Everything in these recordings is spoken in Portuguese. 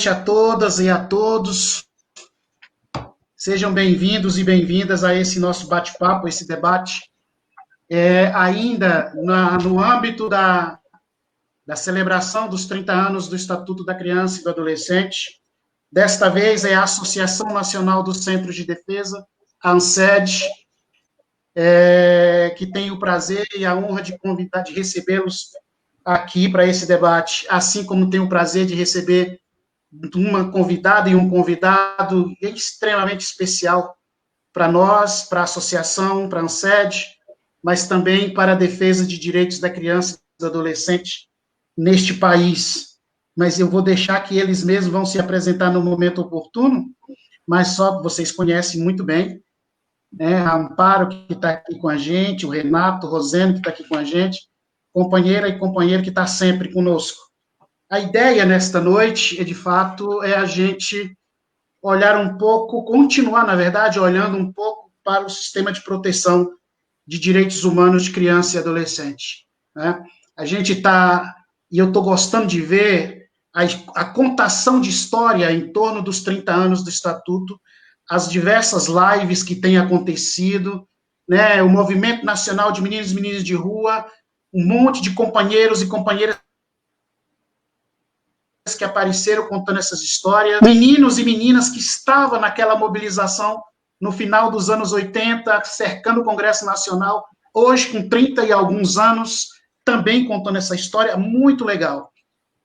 a todas e a todos. Sejam bem-vindos e bem-vindas a esse nosso bate-papo, esse debate. Ainda no âmbito da celebração dos 30 anos do Estatuto da Criança e do Adolescente. Desta vez é a Associação Nacional dos Centros de Defesa, a ANCED, que tem o prazer e a honra de convidar, de recebê-los aqui para esse debate, assim como tem o prazer de receber uma convidada e um convidado extremamente especial para nós, para a associação, para a ANCED, mas também para a defesa de direitos da criança e do adolescente neste país. Mas eu vou deixar que eles mesmos vão se apresentar no momento oportuno, mas só vocês conhecem muito bem, né? A Amparo, que está aqui com a gente, o Renato, o Roseno, que está aqui com a gente, companheira e companheiro que está sempre conosco. A ideia nesta noite, de fato, é a gente olhar um pouco, continuar, na verdade, olhando um pouco para o sistema de proteção de direitos humanos de criança e adolescente, né? A gente está, e eu estou gostando de ver a contação de história em torno dos 30 anos do Estatuto, as diversas lives que têm acontecido, né? O Movimento Nacional de Meninos e Meninas de Rua, um monte de companheiros e companheiras que apareceram contando essas histórias, meninos e meninas que estavam naquela mobilização no final dos anos 80, cercando o Congresso Nacional, hoje com 30 e alguns anos, também contando essa história, muito legal.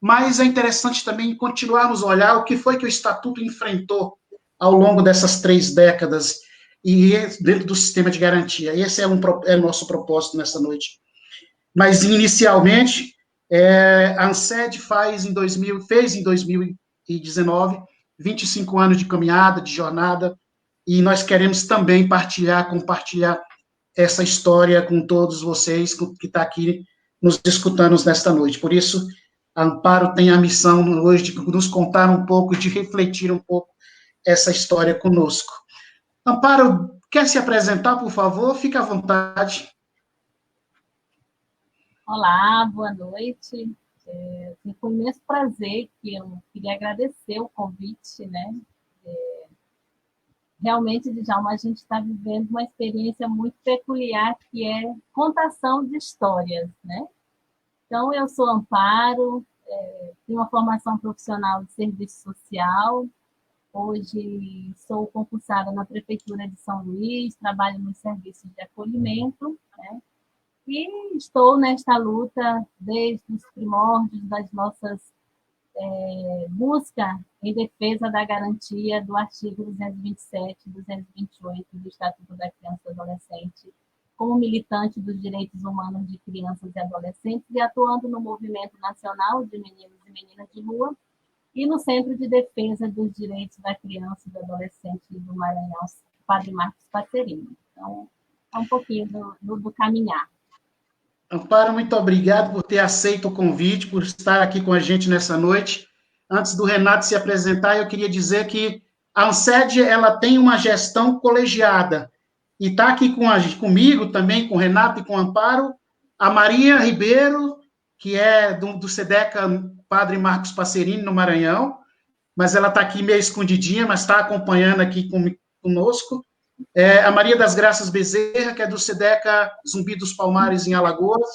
Mas é interessante também continuarmos a olhar o que foi que o Estatuto enfrentou ao longo dessas 3 décadas, e dentro do sistema de garantia. Esse é o nosso propósito nessa noite. Mas, inicialmente, a ANCED fez em 2019, 25 anos de caminhada, de jornada, e nós queremos também compartilhar essa história com todos vocês que estão aqui nos escutando nesta noite. Por isso, a Amparo tem a missão hoje de nos contar um pouco, de refletir um pouco essa história conosco. Amparo, quer se apresentar, por favor? Fique à vontade. Olá, boa noite. Foi um imenso prazer que eu queria agradecer o convite, né? Realmente, Djalma, a gente está vivendo uma experiência muito peculiar, que é contação de histórias, né? Então, eu sou Amparo, tenho uma formação profissional de serviço social, hoje sou concursada na Prefeitura de São Luís, trabalho nos serviços de acolhimento, né? E estou nesta luta desde os primórdios das nossas busca em defesa da garantia do artigo 227 e 228 do Estatuto da Criança e do Adolescente, como militante dos direitos humanos de crianças e adolescentes e atuando no Movimento Nacional de Meninos e Meninas de Rua e no Centro de Defesa dos Direitos da Criança e do Adolescente do Maranhão, Padre Marcos Passerini. Então, é um pouquinho do caminhar. Amparo, muito obrigado por ter aceito o convite, por estar aqui com a gente nessa noite. Antes do Renato se apresentar, eu queria dizer que a ANCED, ela tem uma gestão colegiada, e está aqui comigo também, com o Renato e com o Amparo, a Maria Ribeiro, que é do SEDECA Padre Marcos Passerini, no Maranhão, mas ela está aqui meio escondidinha, mas está acompanhando aqui conosco. A Maria das Graças Bezerra, que é do SEDECA Zumbi dos Palmares, em Alagoas,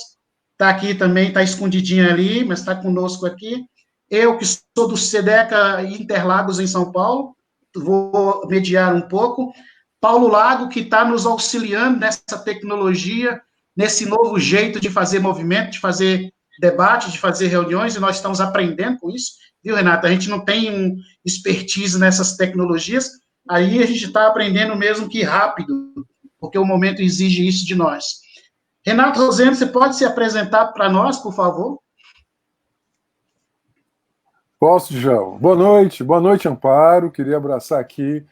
está aqui também, está escondidinha ali, mas está conosco aqui. Eu, que sou do SEDECA Interlagos, em São Paulo, vou mediar um pouco. Paulo Lago, que está nos auxiliando nessa tecnologia, nesse novo jeito de fazer movimento, de fazer debate, de fazer reuniões, e nós estamos aprendendo com isso, viu, Renata? A gente não tem expertise nessas tecnologias, aí a gente está aprendendo mesmo que rápido, porque o momento exige isso de nós. Renato Roseno, você pode se apresentar para nós, por favor? Posso, João. Boa noite, Amparo. Queria abraçar aqui,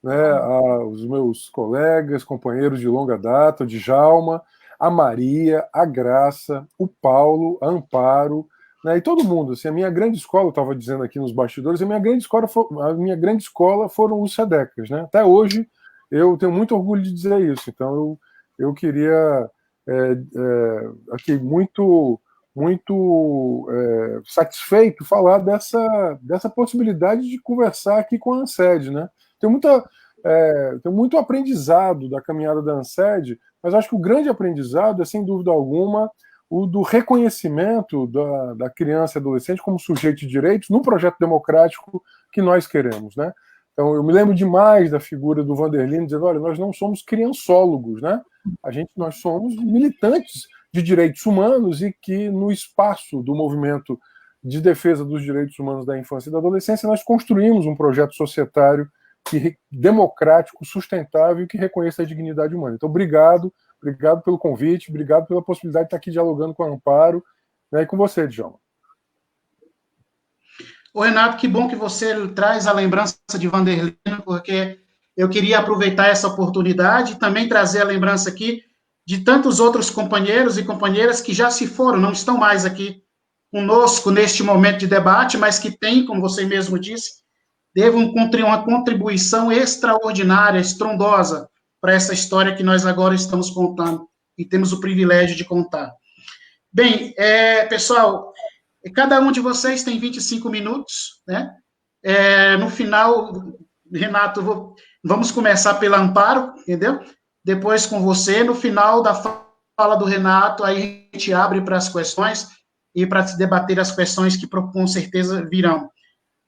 né, os meus colegas, companheiros de longa data, o Djalma, a Maria, a Graça, o Paulo, a Amparo, né, e todo mundo. Assim, a minha grande escola, eu estava dizendo aqui nos bastidores, a minha grande escola foram os SEDECAs, né? Até hoje eu tenho muito orgulho de dizer isso. Então eu queria aqui muito muito satisfeito falar dessa possibilidade de conversar aqui com a ANSED, né? Tem muito aprendizado da caminhada da ANSED, mas acho que o grande aprendizado é, sem dúvida alguma, o do reconhecimento da criança e adolescente como sujeito de direitos num projeto democrático que nós queremos, né? Então, eu me lembro demais da figura do Vanderlinde dizendo, olha, nós não somos criançólogos, né? Nós somos militantes de direitos humanos e que no espaço do movimento de defesa dos direitos humanos da infância e da adolescência nós construímos um projeto societário democrático, sustentável e que reconheça a dignidade humana. Então, obrigado pelo convite, obrigado pela possibilidade de estar aqui dialogando com a Amparo, né, e com você, Djalma. Ô, Renato, que bom que você traz a lembrança de Vanderlinde, porque eu queria aproveitar essa oportunidade e também trazer a lembrança aqui de tantos outros companheiros e companheiras que já se foram, não estão mais aqui conosco neste momento de debate, mas que têm, como você mesmo disse, uma contribuição extraordinária, estrondosa, para essa história que nós agora estamos contando, e temos o privilégio de contar. Bem, pessoal, cada um de vocês tem 25 minutos, né? No final, Renato, vamos começar pela Amparo, entendeu? Depois com você, no final da fala do Renato, aí a gente abre para as questões e para debater as questões que com certeza virão.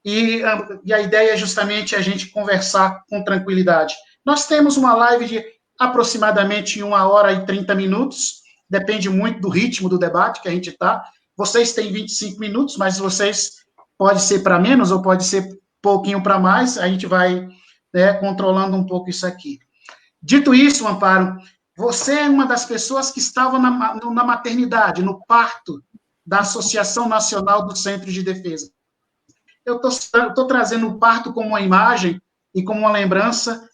E a ideia é justamente a gente conversar com tranquilidade. Nós temos uma live de aproximadamente 1h30, depende muito do ritmo do debate que a gente está. Vocês têm 25 minutos, mas pode ser para menos ou pode ser pouquinho para mais, a gente vai, né, controlando um pouco isso aqui. Dito isso, Amparo, você é uma das pessoas que estava na maternidade, no parto da Associação Nacional dos Centros de Defesa. Eu estou trazendo o parto como uma imagem e como uma lembrança,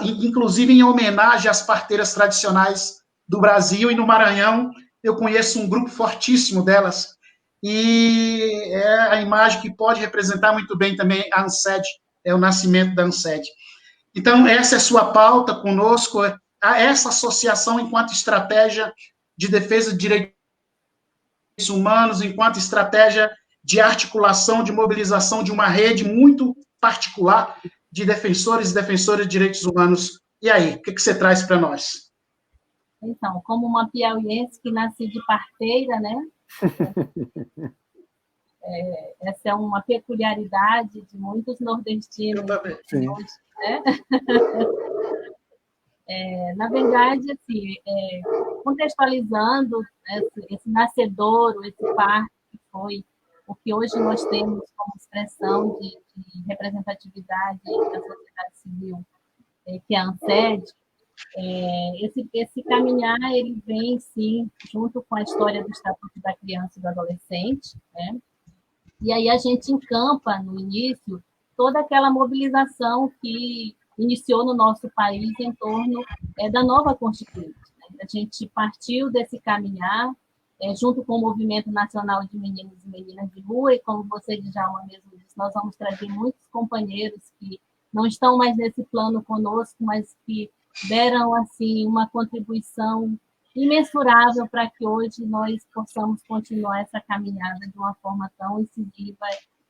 inclusive em homenagem às parteiras tradicionais do Brasil, e no Maranhão eu conheço um grupo fortíssimo delas, e é a imagem que pode representar muito bem também a ANSED, o nascimento da ANSED. Então, essa é a sua pauta conosco, essa associação enquanto estratégia de defesa de direitos humanos, enquanto estratégia de articulação, de mobilização de uma rede muito particular de defensores e defensoras de direitos humanos. E aí, o que você traz para nós? Então, como uma piauiense que nasci de parteira, né? Essa é uma peculiaridade de muitos nordestinos. Eu também. Hoje, né? Na verdade, assim, contextualizando esse nascedouro, esse parto que foi o que hoje nós temos como expressão de representatividade da sociedade civil, que é a ANSED, esse caminhar, ele vem, sim, junto com a história do Estatuto da Criança e do Adolescente, né? E aí a gente encampa, no início, toda aquela mobilização que iniciou no nosso país em torno da nova Constituinte. Né? A gente partiu desse caminhar, junto com o Movimento Nacional de Meninos e Meninas de Rua, e como você, Djalma, mesmo disse, nós vamos trazer muitos companheiros que não estão mais nesse plano conosco, mas que deram, assim, uma contribuição imensurável para que hoje nós possamos continuar essa caminhada de uma forma tão incisiva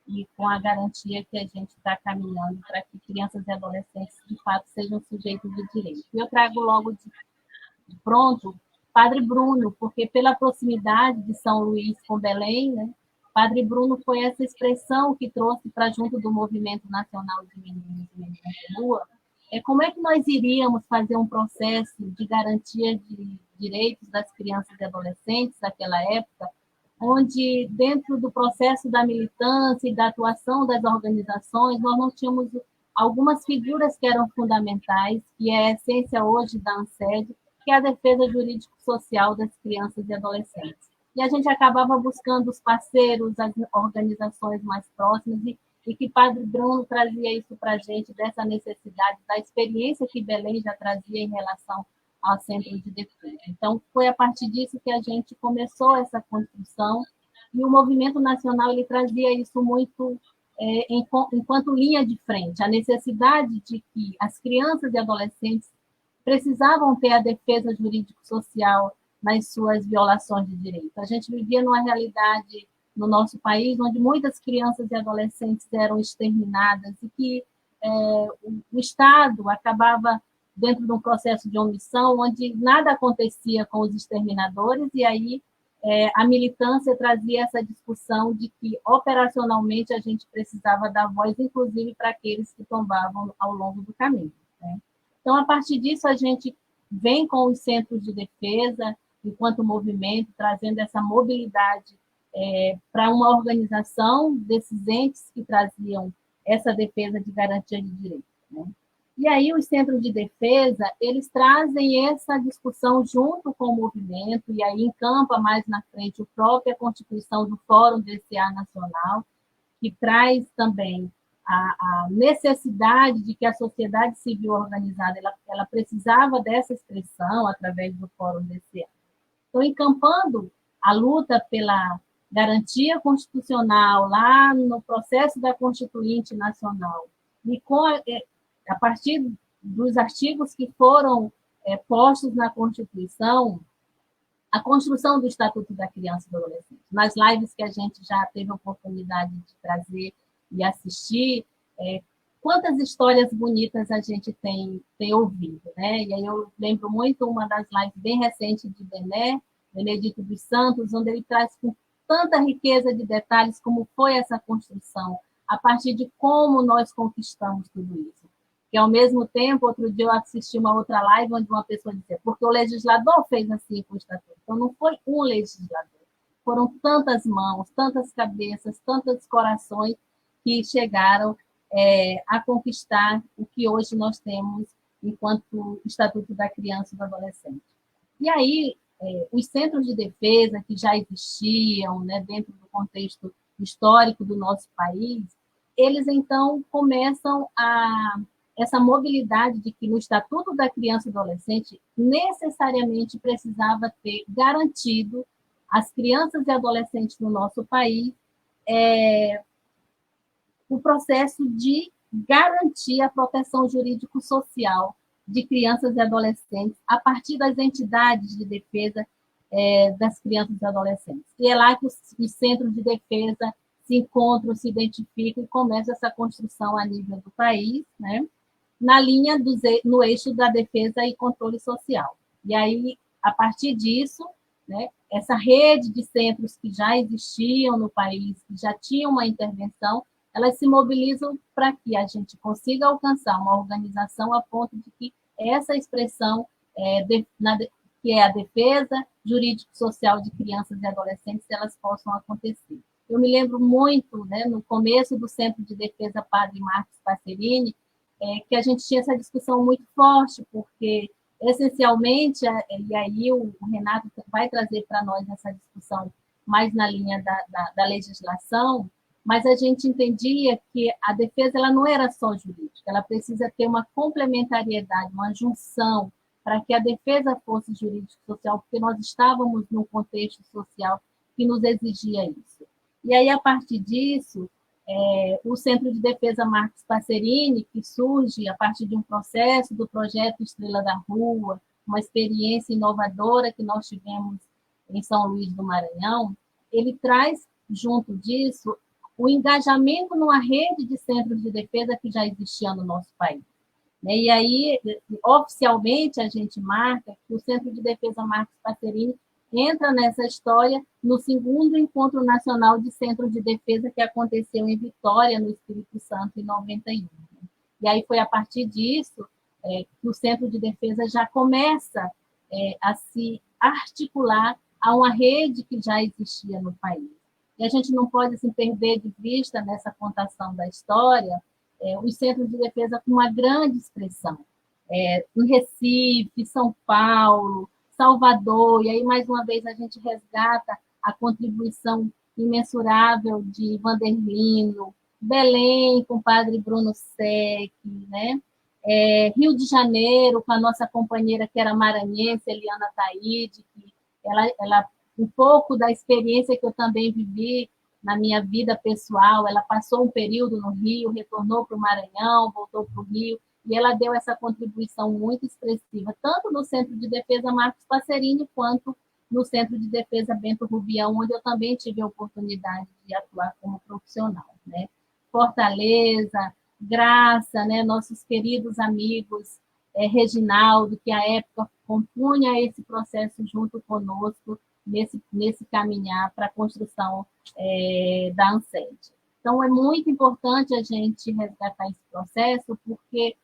e com a garantia que a gente está caminhando para que crianças e adolescentes, de fato, sejam sujeitos de direito. E eu trago logo de pronto Padre Bruno, porque pela proximidade de São Luís com Belém, né, Padre Bruno foi essa expressão que trouxe para junto do Movimento Nacional de Meninos e Meninas de Rua, como é que nós iríamos fazer um processo de garantia de direitos das crianças e adolescentes daquela época, onde dentro do processo da militância e da atuação das organizações, nós não tínhamos algumas figuras que eram fundamentais, que é a essência hoje da ANSED, que é a defesa jurídico-social das crianças e adolescentes. E a gente acabava buscando os parceiros, as organizações mais próximas, e que Padre Bruno trazia isso para a gente, dessa necessidade, da experiência que Belém já trazia em relação ao Centro de Defesa. Então, foi a partir disso que a gente começou essa construção, e o movimento nacional ele trazia isso muito enquanto linha de frente, a necessidade de que as crianças e adolescentes precisavam ter a defesa jurídico-social nas suas violações de direito. A gente vivia numa realidade no nosso país onde muitas crianças e adolescentes eram exterminadas e que o Estado acabava dentro de um processo de omissão onde nada acontecia com os exterminadores, e aí a militância trazia essa discussão de que, operacionalmente, a gente precisava dar voz, inclusive, para aqueles que tombavam ao longo do caminho, né? Então, a partir disso, a gente vem com os centros de defesa, enquanto movimento, trazendo essa mobilidade para uma organização desses entes que traziam essa defesa de garantia de direito, né? E aí os centros de defesa, eles trazem essa discussão junto com o movimento, e aí encampa mais na frente a própria constituição do Fórum DCA Nacional, que traz também a necessidade de que a sociedade civil organizada ela precisava dessa expressão através do Fórum DCA. Então, encampando a luta pela garantia constitucional lá no processo da Constituinte Nacional, e a partir dos artigos que foram postos na Constituição, a construção do Estatuto da Criança e do Adolescente. Nas lives que a gente já teve a oportunidade de trazer e assistir, quantas histórias bonitas a gente tem ouvido, né? E aí eu lembro muito uma das lives bem recentes de Benedito dos Santos, onde ele traz com tanta riqueza de detalhes como foi essa construção, a partir de como nós conquistamos tudo isso. Que, ao mesmo tempo, outro dia eu assisti uma outra live onde uma pessoa dizia, porque o legislador fez assim com o Estatuto. Então, não foi um legislador. Foram tantas mãos, tantas cabeças, tantos corações que chegaram a conquistar o que hoje nós temos enquanto Estatuto da Criança e do Adolescente. E aí, os centros de defesa que já existiam, né, dentro do contexto histórico do nosso país, eles, então, começam essa mobilidade de que no Estatuto da Criança e do Adolescente necessariamente precisava ter garantido às crianças e adolescentes no nosso país o processo de garantir a proteção jurídico-social de crianças e adolescentes a partir das entidades de defesa das crianças e adolescentes. E é lá que os centros de defesa se encontram, se identificam e começa essa construção a nível do país, né? Na linha no eixo da defesa e controle social. E aí, a partir disso, né, essa rede de centros que já existiam no país, que já tinham uma intervenção, elas se mobilizam para que a gente consiga alcançar uma organização a ponto de que essa expressão, que é a defesa jurídico-social de crianças e adolescentes, elas possam acontecer. Eu me lembro muito, né, no começo do Centro de Defesa Padre Marcos Passerini, que a gente tinha essa discussão muito forte, porque, essencialmente, e aí o Renato vai trazer para nós essa discussão mais na linha da legislação, mas a gente entendia que a defesa ela não era só jurídica, ela precisa ter uma complementariedade, uma junção, para que a defesa fosse jurídico-social, porque nós estávamos num contexto social que nos exigia isso. E aí, a partir disso, o Centro de Defesa Marcos Passerini, que surge a partir de um processo do projeto Estrela da Rua, uma experiência inovadora que nós tivemos em São Luís do Maranhão, ele traz, junto disso, o engajamento numa rede de centros de defesa que já existia no nosso país. E aí, oficialmente, a gente marca que o Centro de Defesa Marcos Passerini entra nessa história no segundo Encontro Nacional de Centros de Defesa que aconteceu em Vitória, no Espírito Santo, em 91. E aí foi a partir disso que o Centro de Defesa já começa a se articular a uma rede que já existia no país. E a gente não pode assim, perder de vista nessa contação da história os centros de defesa com uma grande expressão. Em Recife, São Paulo, Salvador, e aí, mais uma vez, a gente resgata a contribuição imensurável de Vanderlino, Belém, com o padre Bruno Sec, né? Rio de Janeiro, com a nossa companheira que era maranhense, Eliana Taide, que ela, um pouco da experiência que eu também vivi na minha vida pessoal, ela passou um período no Rio, retornou para o Maranhão, voltou para o Rio, e ela deu essa contribuição muito expressiva, tanto no Centro de Defesa Marcos Passerini, quanto no Centro de Defesa Bento Rubião, onde eu também tive a oportunidade de atuar como profissional, né? Fortaleza, Graça, né? Nossos queridos amigos, Reginaldo, que à época compunha esse processo junto conosco, nesse caminhar para a construção da ANSED. Então, é muito importante a gente resgatar esse processo, porque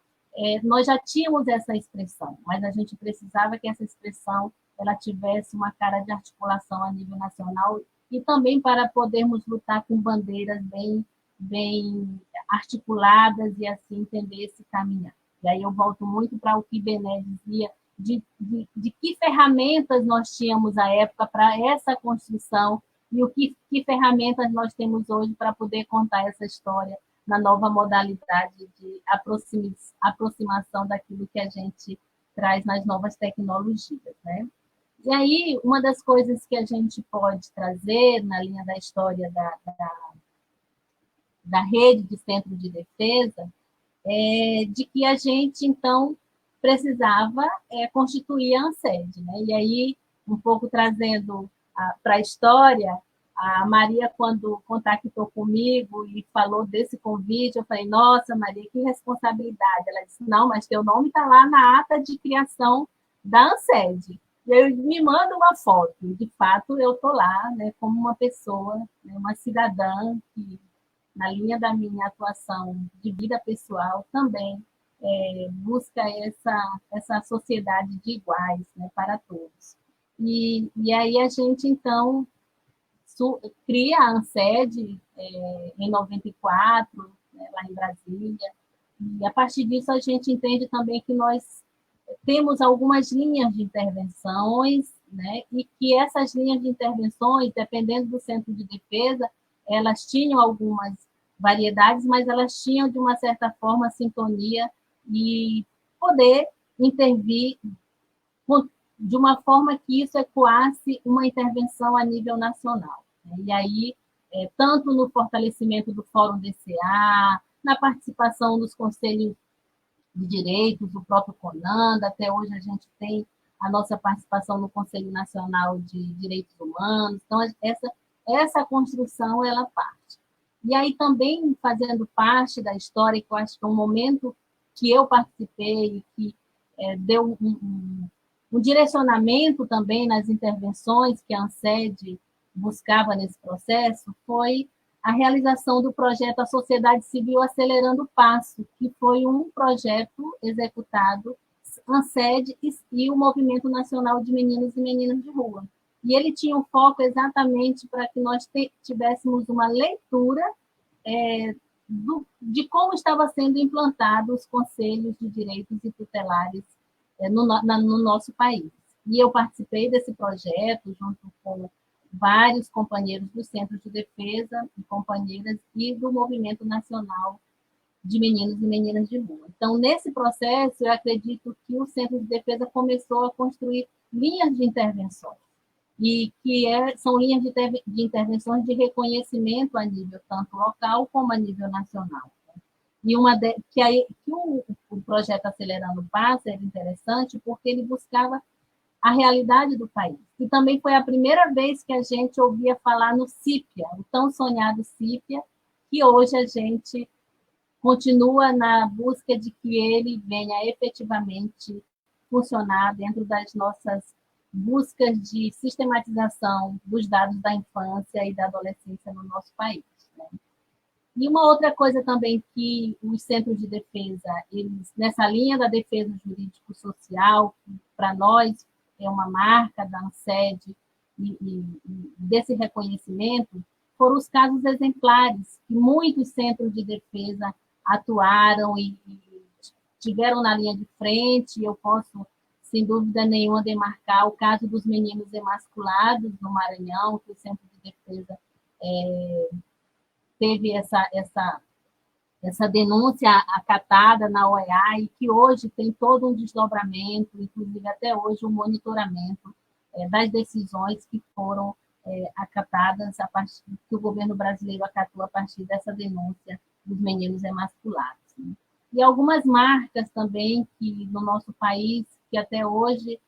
nós já tínhamos essa expressão, mas a gente precisava que essa expressão ela tivesse uma cara de articulação a nível nacional e também para podermos lutar com bandeiras bem articuladas e assim entender esse caminhar. E aí eu volto muito para o que Bené dizia, de que ferramentas nós tínhamos à época para essa construção e que ferramentas nós temos hoje para poder contar essa história na nova modalidade de aproximação daquilo que a gente traz nas novas tecnologias, né? E aí, uma das coisas que a gente pode trazer na linha da história da rede de centro de defesa é de que a gente, então, precisava constituir a ANSED, né? E aí, um pouco trazendo para a história, a Maria, quando contactou comigo e falou desse convite, eu falei, nossa, Maria, que responsabilidade. Ela disse, não, mas teu nome está lá na ata de criação da ANSED. E aí me manda uma foto. De fato, eu estou lá, né, como uma pessoa, né, uma cidadã que, na linha da minha atuação de vida pessoal, também busca essa sociedade de iguais, né, para todos. E aí a gente, então, cria a ANSED em 94, né, lá em Brasília, e a partir disso a gente entende também que nós temos algumas linhas de intervenções, né, e que essas linhas de intervenções, dependendo do centro de defesa, elas tinham algumas variedades, mas elas tinham, de uma certa forma, sintonia e poder intervir de uma forma que isso ecoasse uma intervenção a nível nacional. E aí, tanto no fortalecimento do Fórum DCA, na participação dos conselhos de direitos, o próprio CONANDA, até hoje a gente tem a nossa participação no Conselho Nacional de Direitos Humanos, então essa construção, ela parte. E aí também fazendo parte da história, que eu acho que é um momento que eu participei e que deu um direcionamento também nas intervenções que a ANSED buscava nesse processo, foi a realização do projeto A Sociedade Civil Acelerando o Passo, que foi um projeto executado ANSED e o Movimento Nacional de Meninos e Meninas de Rua. E ele tinha um foco exatamente para que nós tivéssemos uma leitura de como estava sendo implantado os conselhos de direitos e tutelares no nosso país. E eu participei desse projeto junto com vários companheiros do Centro de Defesa e companheiras e do Movimento Nacional de Meninos e Meninas de Rua. Então, nesse processo, eu acredito que o Centro de Defesa começou a construir linhas de intervenções, e que são linhas de intervenções de reconhecimento a nível tanto local como a nível nacional. E o projeto Acelerando o Passo era interessante porque ele buscava a realidade do país. E também foi a primeira vez que a gente ouvia falar no CIPIA, o tão sonhado CIPIA, que hoje a gente continua na busca de que ele venha efetivamente funcionar dentro das nossas buscas de sistematização dos dados da infância e da adolescência no nosso país, né? E uma outra coisa também que os centros de defesa, eles, nessa linha da defesa jurídico-social, para nós é uma marca da ANSED e desse reconhecimento, foram os casos exemplares que muitos centros de defesa atuaram e tiveram na linha de frente. Eu posso, sem dúvida nenhuma, demarcar o caso dos meninos emasculados no Maranhão, que o Centro de Defesa teve essa denúncia acatada na OEA e que hoje tem todo um desdobramento, inclusive até hoje um monitoramento das decisões que foram acatadas a partir que o governo brasileiro acatou a partir dessa denúncia dos meninos emasculados, né? E algumas marcas também que no nosso país, que até hoje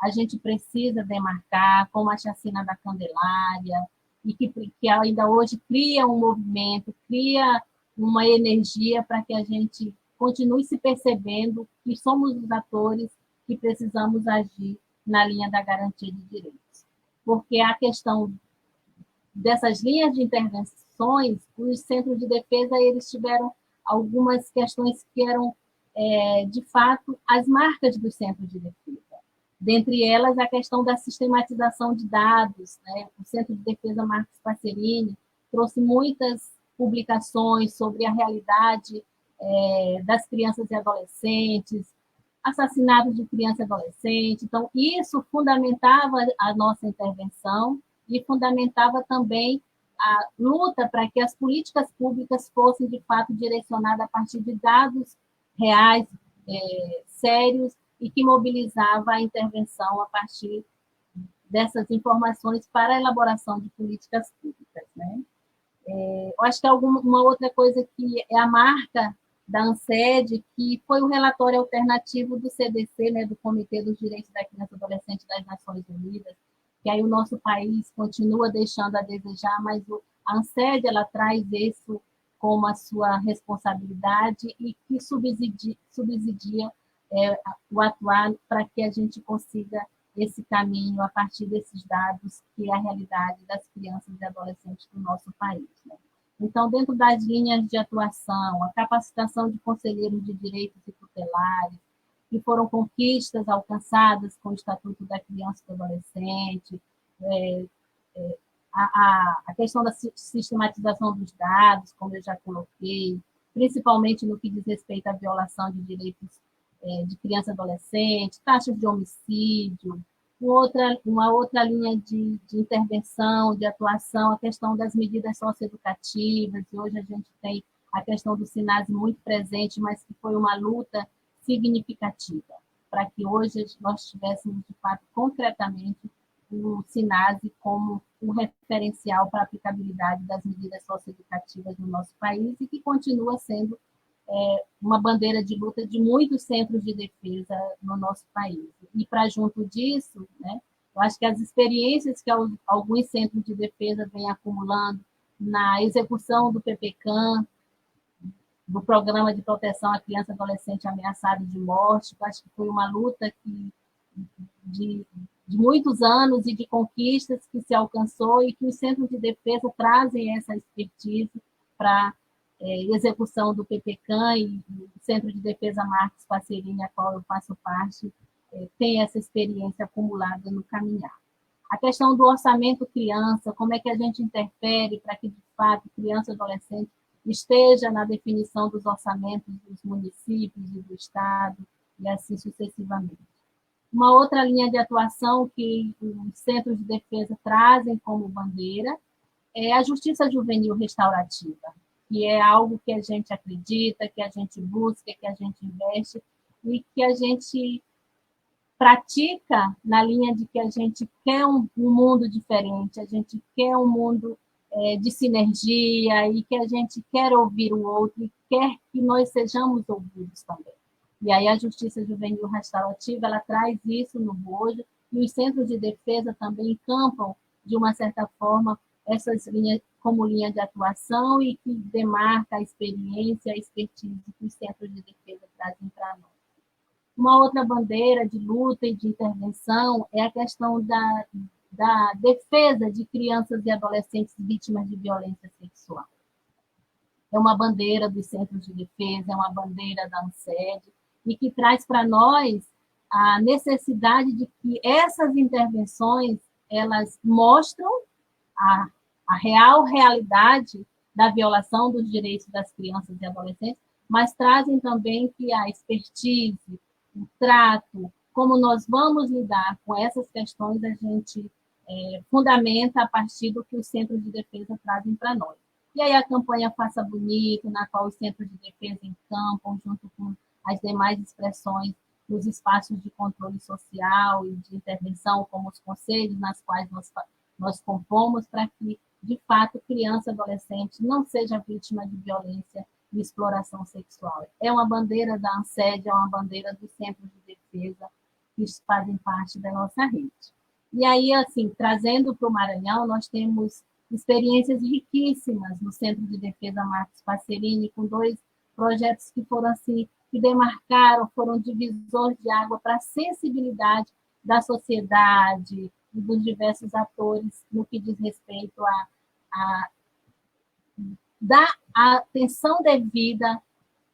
a gente precisa demarcar, como a chacina da Candelária, e que ainda hoje cria um movimento, cria uma energia para que a gente continue se percebendo que somos os atores que precisamos agir na linha da garantia de direitos. Porque a questão dessas linhas de intervenções, os centros de defesa eles tiveram algumas questões que eram, de fato, as marcas dos centros de defesa. Dentre elas, a questão da sistematização de dados, né? O Centro de Defesa Marcos Passerini trouxe muitas publicações sobre a realidade das crianças e adolescentes, assassinatos de criança e adolescente. Então, isso fundamentava a nossa intervenção e fundamentava também a luta para que as políticas públicas fossem, de fato, direcionadas a partir de dados reais, sérios, e que mobilizava a intervenção a partir dessas informações para a elaboração de políticas públicas, né? Eu acho que uma outra coisa que é a marca da ANSED, que foi o relatório alternativo do CDC, né, do Comitê dos Direitos da Criança e Adolescente das Nações Unidas, que aí o nosso país continua deixando a desejar, mas a ANSED ela traz isso como a sua responsabilidade e que subsidia o atuar para que a gente consiga esse caminho a partir desses dados, que é a realidade das crianças e adolescentes do nosso país, né? Então, dentro das linhas de atuação, a capacitação de conselheiros de direitos e tutelares, que foram conquistas alcançadas com o Estatuto da Criança e do Adolescente, a questão da sistematização dos dados, como eu já coloquei, principalmente no que diz respeito à violação de direitos de criança e adolescente, taxas de homicídio, uma outra linha de intervenção, de atuação, a questão das medidas socioeducativas, e hoje a gente tem a questão do SINASE muito presente, mas que foi uma luta significativa, para que hoje nós tivéssemos, de fato, concretamente, o SINASE como um referencial para a aplicabilidade das medidas socioeducativas no nosso país e que continua sendo uma bandeira de luta de muitos centros de defesa no nosso país. E, para junto disso, né, eu acho que as experiências que alguns centros de defesa vêm acumulando na execução do PPCAM, do Programa de Proteção à Criança e Adolescente Ameaçada de Morte, eu acho que foi uma luta de muitos anos e de conquistas que se alcançou e que os centros de defesa trazem essa expertise para execução do PPCAM, e o Centro de Defesa Marcos Passerini, a qual eu faço parte, tem essa experiência acumulada no caminhar. A questão do orçamento criança, como é que a gente interfere para que, de fato, criança e adolescente esteja na definição dos orçamentos dos municípios e do Estado, e assim sucessivamente. Uma outra linha de atuação que os centros de defesa trazem como bandeira é a justiça juvenil restaurativa, que é algo que a gente acredita, que a gente busca, que a gente investe e que a gente pratica na linha de que a gente quer um mundo diferente, a gente quer um mundo de sinergia e que a gente quer ouvir o outro e quer que nós sejamos ouvidos também. E aí a Justiça Juvenil Restaurativa, ela traz isso no bojo e os centros de defesa também encampam, de uma certa forma, essas linhas como linha de atuação e que demarca a experiência, a expertise que os centros de defesa trazem para nós. Uma outra bandeira de luta e de intervenção é a questão da defesa de crianças e adolescentes vítimas de violência sexual. É uma bandeira dos centros de defesa, é uma bandeira da ANSED, e que traz para nós a necessidade de que essas intervenções elas mostram a real realidade da violação dos direitos das crianças e adolescentes, mas trazem também que a expertise, o trato, como nós vamos lidar com essas questões, a gente fundamenta a partir do que os centros de defesa trazem para nós. E aí a campanha Faça Bonito, na qual os centros de defesa encampam, junto com as demais expressões nos espaços de controle social e de intervenção, como os conselhos, nas quais nós compomos, para que, de fato, criança e adolescente não seja vítima de violência e exploração sexual. É uma bandeira da ANSED, é uma bandeira dos centros de defesa, que fazem parte da nossa rede. E aí, assim, trazendo para o Maranhão, nós temos experiências riquíssimas no Centro de Defesa Marcos Passerini, com 2 projetos que foram assim, que demarcaram, foram divisores de água para a sensibilidade da sociedade e dos diversos atores no que diz respeito a dar a atenção devida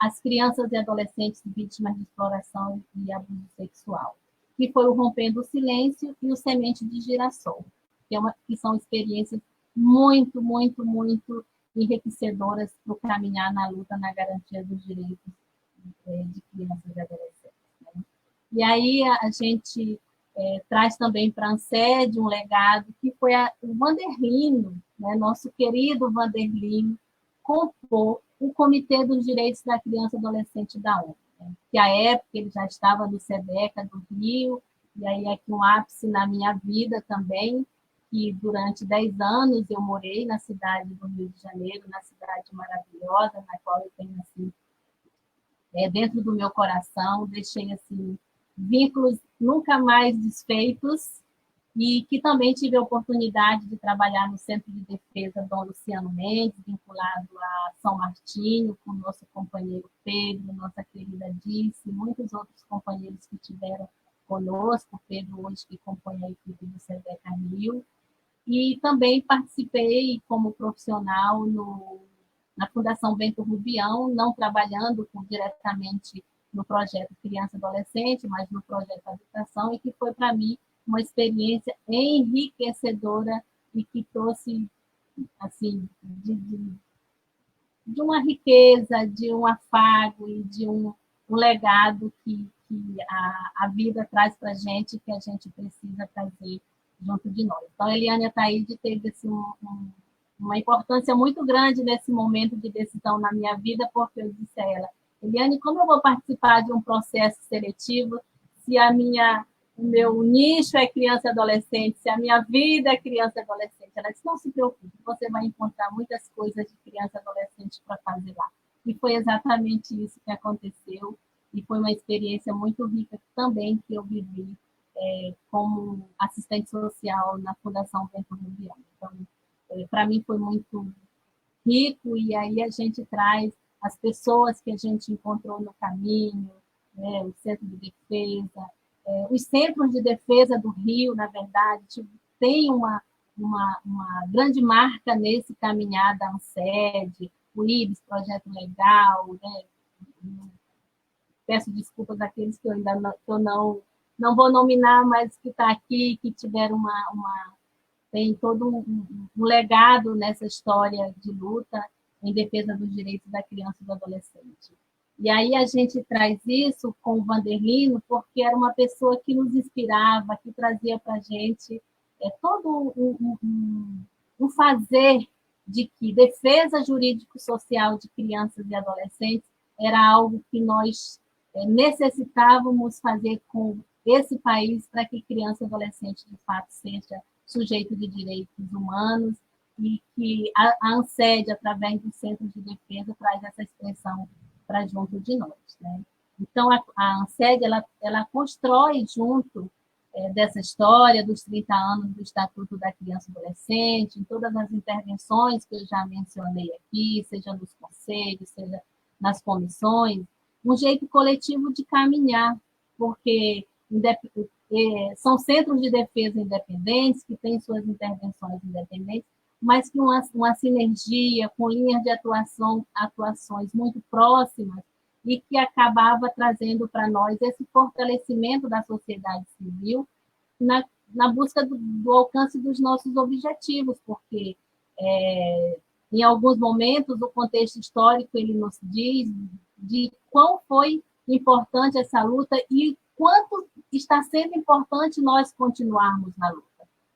às crianças e adolescentes vítimas de exploração e abuso sexual, que foi o Rompendo o Silêncio e o Semente de Girassol, que são experiências muito, muito, muito enriquecedoras para o caminhar na luta na garantia dos direitos de crianças e adolescentes. Né? E aí a gente traz também para a ANSED um legado que foi o Vanderlino, né? Nosso querido Vanderlino, compôs o Comitê dos Direitos da Criança e Adolescente da ONU, né? Que à época ele já estava no SEDECA do Rio, e aí aqui um ápice na minha vida também, que durante 10 anos eu morei na cidade do Rio de Janeiro, na cidade maravilhosa, na qual eu tenho, assim, dentro do meu coração, deixei, assim, vínculos nunca mais desfeitos, e que também tive a oportunidade de trabalhar no Centro de Defesa Dom Luciano Mendes, vinculado a São Martinho, com o nosso companheiro Pedro, nossa querida Dice, e muitos outros companheiros que tiveram conosco, Pedro hoje que compõe a equipe do SEDECA Rio, e também participei como profissional na Fundação Bento Rubião, não trabalhando diretamente no projeto Criança e Adolescente, mas no projeto Habitação, e que foi para mim uma experiência enriquecedora e que trouxe, assim, de uma riqueza, de um afago e de um legado que a vida traz para a gente, que a gente precisa trazer junto de nós. Então, a Eliane Ataíde teve assim, uma importância muito grande nesse momento de decisão na minha vida, porque eu disse a ela, Eliane, como eu vou participar de um processo seletivo se o meu nicho é criança e adolescente, se a minha vida é criança e adolescente? Ela disse, não se preocupe, você vai encontrar muitas coisas de criança e adolescente para fazer lá. E foi exatamente isso que aconteceu, e foi uma experiência muito rica também que eu vivi como assistente social na Fundação Bento Rubião. Então, para mim foi muito rico, e aí a gente traz as pessoas que a gente encontrou no caminho, né, o Centro de Defesa, os Centros de Defesa do Rio, na verdade, tem uma grande marca nesse caminhar da ANSED, o IBS, Projeto Legal, né? Peço desculpas àqueles que eu ainda não vou nominar, mas que está aqui, que tiveram tem todo um legado nessa história de luta em defesa dos direitos da criança e do adolescente. E aí a gente traz isso com o Vanderlino, porque era uma pessoa que nos inspirava, que trazia para a gente todo um fazer de que defesa jurídico-social de crianças e adolescentes era algo que nós necessitávamos fazer com esse país para que criança e adolescente, de fato, seja sujeito de direitos humanos, e que a ANSED, através do Centro de Defesa, traz essa expressão para junto de nós. Né? Então, a ANSED ela constrói junto dessa história dos 30 anos do Estatuto da Criança e Adolescente, em todas as intervenções que eu já mencionei aqui, seja nos conselhos, seja nas comissões, um jeito coletivo de caminhar, porque são centros de defesa independentes, que têm suas intervenções independentes, mas que uma sinergia com linhas de atuações muito próximas, e que acabava trazendo para nós esse fortalecimento da sociedade civil na busca do alcance dos nossos objetivos, porque em alguns momentos o contexto histórico ele nos diz de quão foi importante essa luta e quanto está sendo importante nós continuarmos na luta,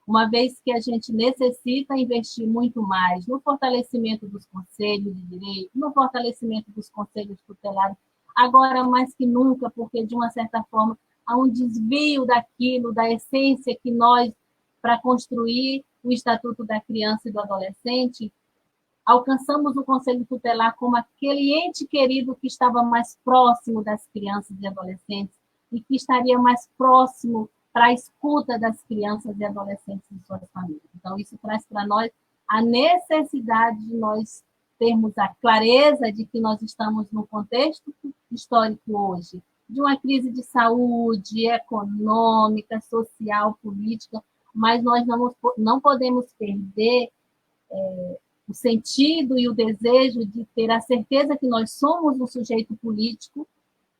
uma vez que a gente necessita investir muito mais no fortalecimento dos conselhos de direito, no fortalecimento dos conselhos tutelares, agora mais que nunca, porque, de uma certa forma, há um desvio daquilo, da essência que nós, para construir o Estatuto da Criança e do Adolescente, alcançamos o Conselho Tutelar como aquele ente querido que estava mais próximo das crianças e adolescentes, e que estaria mais próximo para a escuta das crianças e adolescentes e suas famílias. Então, isso traz para nós a necessidade de nós termos a clareza de que nós estamos num contexto histórico hoje, de uma crise de saúde, econômica, social, política, mas nós não podemos perder o sentido e o desejo de ter a certeza que nós somos um sujeito político,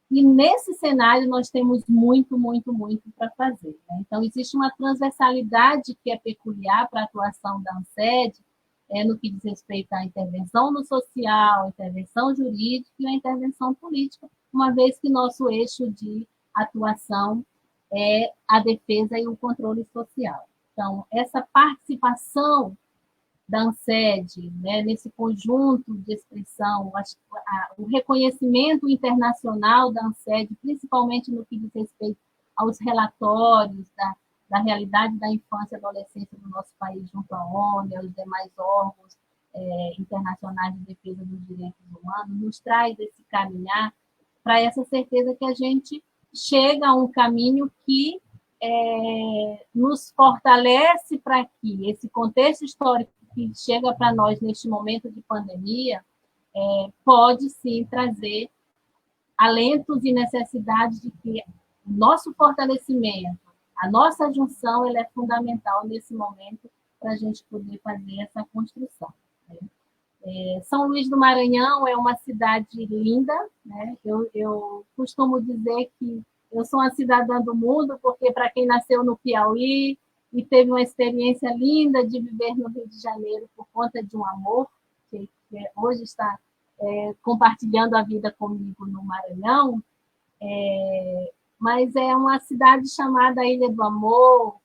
e nesse cenário nós temos muito, muito, muito para fazer. Né? Então, existe uma transversalidade que é peculiar para a atuação da ANSED, no que diz respeito à intervenção no social, à intervenção jurídica e à intervenção política, uma vez que nosso eixo de atuação é a defesa e o controle social. Então, essa participação da ANSED, né, nesse conjunto de expressão, o reconhecimento internacional da ANSED, principalmente no que diz respeito aos relatórios da realidade da infância e adolescência do nosso país junto à ONU e aos demais órgãos internacionais de defesa dos direitos humanos, nos traz esse caminhar para essa certeza que a gente chega a um caminho que nos fortalece para que esse contexto histórico que chega para nós neste momento de pandemia pode sim trazer alentos e necessidades de que o nosso fortalecimento, a nossa junção, ela é fundamental nesse momento para a gente poder fazer essa construção. Né? São Luís do Maranhão é uma cidade linda, né? Eu costumo dizer que eu sou uma cidadã do mundo, porque para quem nasceu no Piauí e teve uma experiência linda de viver no Rio de Janeiro por conta de um amor, que hoje está compartilhando a vida comigo no Maranhão, mas é uma cidade chamada Ilha do Amor,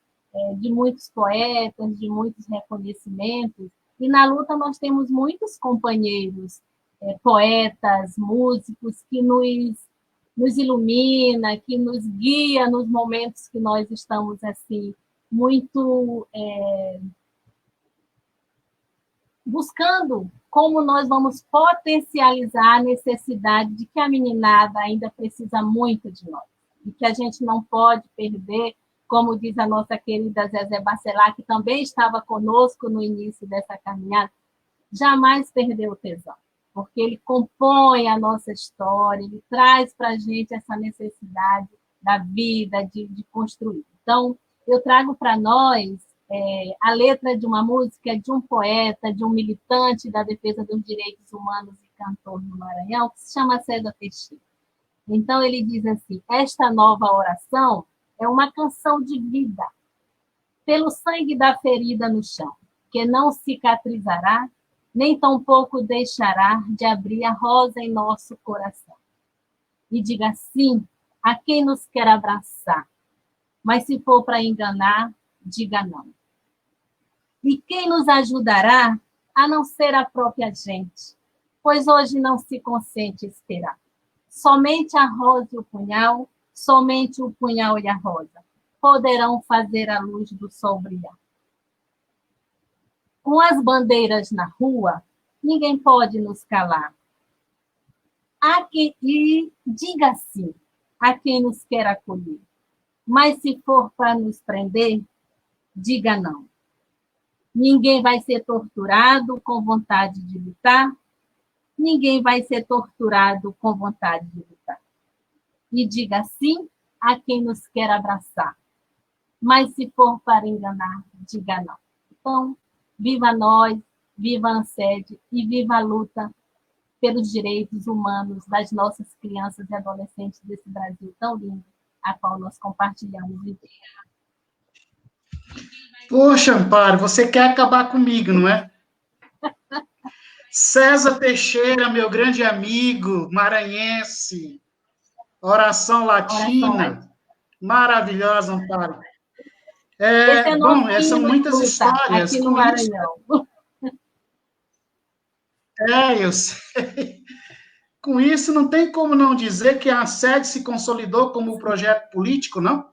de muitos poetas, de muitos reconhecimentos, e na luta nós temos muitos companheiros, poetas, músicos, que nos ilumina, que nos guia nos momentos que nós estamos assim muito buscando como nós vamos potencializar a necessidade de que a meninada ainda precisa muito de nós, e que a gente não pode perder, como diz a nossa querida Zezé Bacelar, que também estava conosco no início dessa caminhada, jamais perder o tesão, porque ele compõe a nossa história, ele traz para a gente essa necessidade da vida, de construir. Então, eu trago para nós a letra de uma música de um poeta, de um militante da defesa dos direitos humanos e cantor no Maranhão, que se chama César Teixeira. Então, ele diz assim: esta nova oração é uma canção de vida, pelo sangue da ferida no chão, que não cicatrizará, nem tampouco deixará de abrir a rosa em nosso coração. E diga sim a quem nos quer abraçar, mas se for para enganar, diga não. E quem nos ajudará, a não ser a própria gente, pois hoje não se consente esperar. Somente a rosa e o punhal, somente o punhal e a rosa, poderão fazer a luz do sol brilhar. Com as bandeiras na rua, ninguém pode nos calar. E diga sim a quem nos quer acolher. Mas se for para nos prender, diga não. Ninguém vai ser torturado com vontade de lutar. Ninguém vai ser torturado com vontade de lutar. E diga sim a quem nos quer abraçar. Mas se for para enganar, diga não. Então, viva nós, viva a ANSED e viva a luta pelos direitos humanos das nossas crianças e adolescentes desse Brasil tão lindo, a qual nós compartilhamos. Poxa, Amparo, você quer acabar comigo, não é? César Teixeira, meu grande amigo, maranhense, oração latina, maravilhosa, Amparo. Bom, são muitas histórias. Aqui no Maranhão. Eu sei. Com isso, não tem como não dizer que a ANSED se consolidou como um projeto político, não?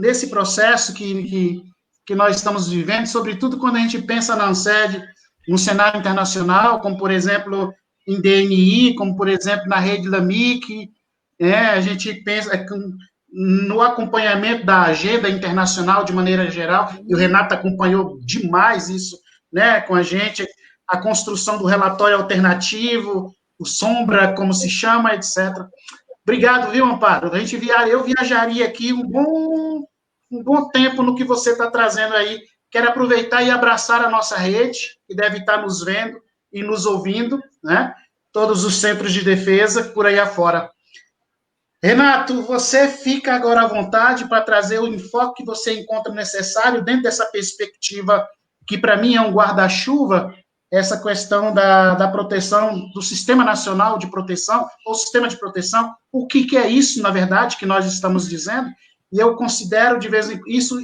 Nesse processo que nós estamos vivendo, sobretudo quando a gente pensa na ANSED no cenário internacional, como, por exemplo, em DNI, como, por exemplo, na rede LAMIC, a gente pensa no acompanhamento da agenda internacional de maneira geral, e o Renato acompanhou demais isso, né, com a gente, a construção do relatório alternativo, o Sombra, como se chama, etc. Obrigado, viu, Amparo? Eu viajaria aqui um bom tempo no que você está trazendo aí. Quero aproveitar e abraçar a nossa rede, que deve estar nos vendo e nos ouvindo, né? Todos os centros de defesa, por aí afora. Renato, você fica agora à vontade para trazer o enfoque que você encontra necessário dentro dessa perspectiva, que para mim é um guarda-chuva, essa questão da proteção, do Sistema Nacional de Proteção, ou Sistema de Proteção, o que é isso, na verdade, que nós estamos dizendo, e eu considero, de vez em quando, isso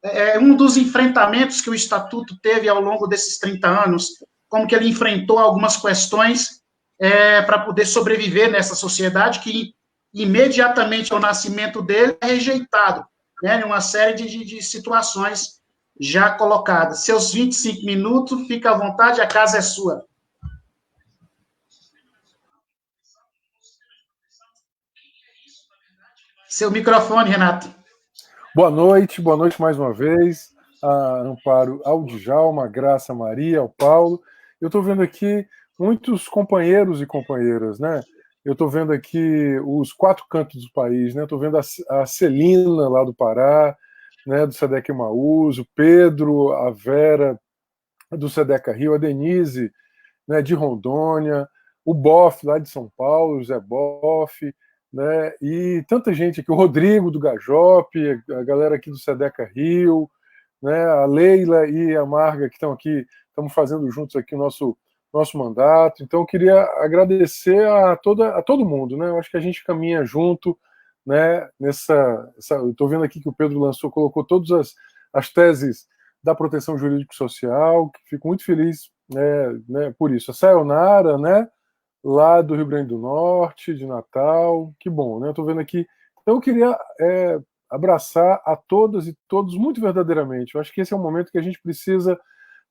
é um dos enfrentamentos que o Estatuto teve ao longo desses 30 anos, como que ele enfrentou algumas questões para poder sobreviver nessa sociedade que, imediatamente ao nascimento dele, é rejeitado, né, em uma série de situações já colocadas. Seus 25 minutos, fica à vontade, a casa é sua. Seu microfone, Renato. Boa noite mais uma vez, a Amparo, ao Djalma, a Graça, a Maria, ao Paulo. Eu estou vendo aqui muitos companheiros e companheiras, né? Eu estou vendo aqui os 4 cantos do país, né? Estou vendo a Celina, lá do Pará, né, do SEDEC Emaús, o Pedro, a Vera, do SEDECA Rio, a Denise, né, de Rondônia, o Boff, lá de São Paulo, o Zé Boff, né, e tanta gente aqui, o Rodrigo, do Gajope, a galera aqui do SEDECA Rio, né, a Leila e a Marga, que estão aqui, estamos fazendo juntos aqui o nosso mandato. Então, eu queria agradecer a todo mundo, né? Eu acho que a gente caminha junto, né? Eu estou vendo aqui que o Pedro colocou todas as teses da proteção jurídico-social, que fico muito feliz, né, por isso. A Sayonara, né? Lá do Rio Grande do Norte, de Natal, que bom, né? Eu estou vendo aqui. Então, eu queria abraçar a todas e todos muito verdadeiramente. Eu acho que esse é um momento que a gente precisa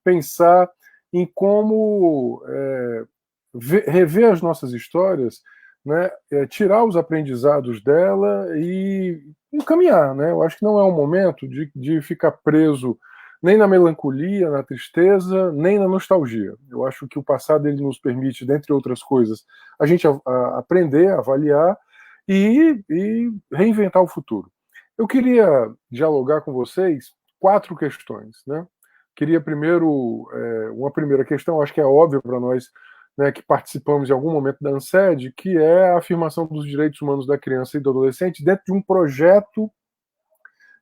pensar em como rever as nossas histórias, né, tirar os aprendizados dela e encaminhar, né? Eu acho que não é um momento de ficar preso nem na melancolia, na tristeza, nem na nostalgia. Eu acho que o passado ele nos permite, dentre outras coisas, a gente aprender, avaliar e reinventar o futuro. Eu queria dialogar com vocês 4 questões, né? Queria primeiro, uma primeira questão, acho que é óbvio para nós, né, que participamos em algum momento da ANSED, que é a afirmação dos direitos humanos da criança e do adolescente dentro de um projeto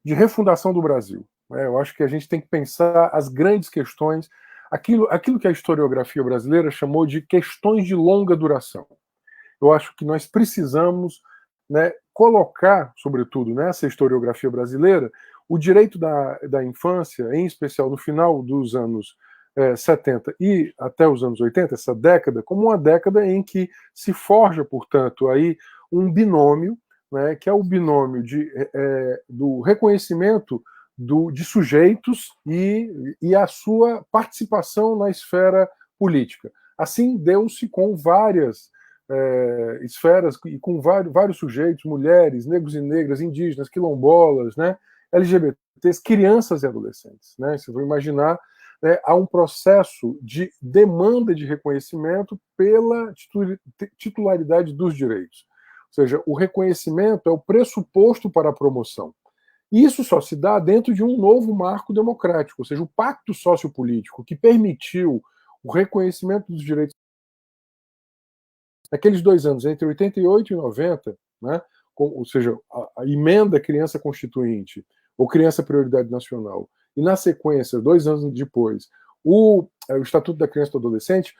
de refundação do Brasil. Eu acho que a gente tem que pensar as grandes questões, aquilo que a historiografia brasileira chamou de questões de longa duração. Eu acho que nós precisamos, né, colocar, sobretudo nessa historiografia brasileira, o direito da infância, em especial no final dos anos 70 e até os anos 80, essa década, como uma década em que se forja, portanto, aí um binômio, né, que é o binômio do reconhecimento de sujeitos e a sua participação na esfera política. Assim deu-se com várias esferas e com vários sujeitos, mulheres, negros e negras, indígenas, quilombolas, né, LGBTs, crianças e adolescentes. Né? Você vai imaginar, há um processo de demanda de reconhecimento pela titularidade dos direitos. Ou seja, o reconhecimento é o pressuposto para a promoção. E isso só se dá dentro de um novo marco democrático, ou seja, o pacto sociopolítico que permitiu o reconhecimento dos direitos. Naqueles 2 anos, entre 88 e 90, né, ou seja, a emenda Criança Constituinte, ou Criança Prioridade Nacional, e na sequência, 2 anos depois, o Estatuto da Criança e do Adolescente,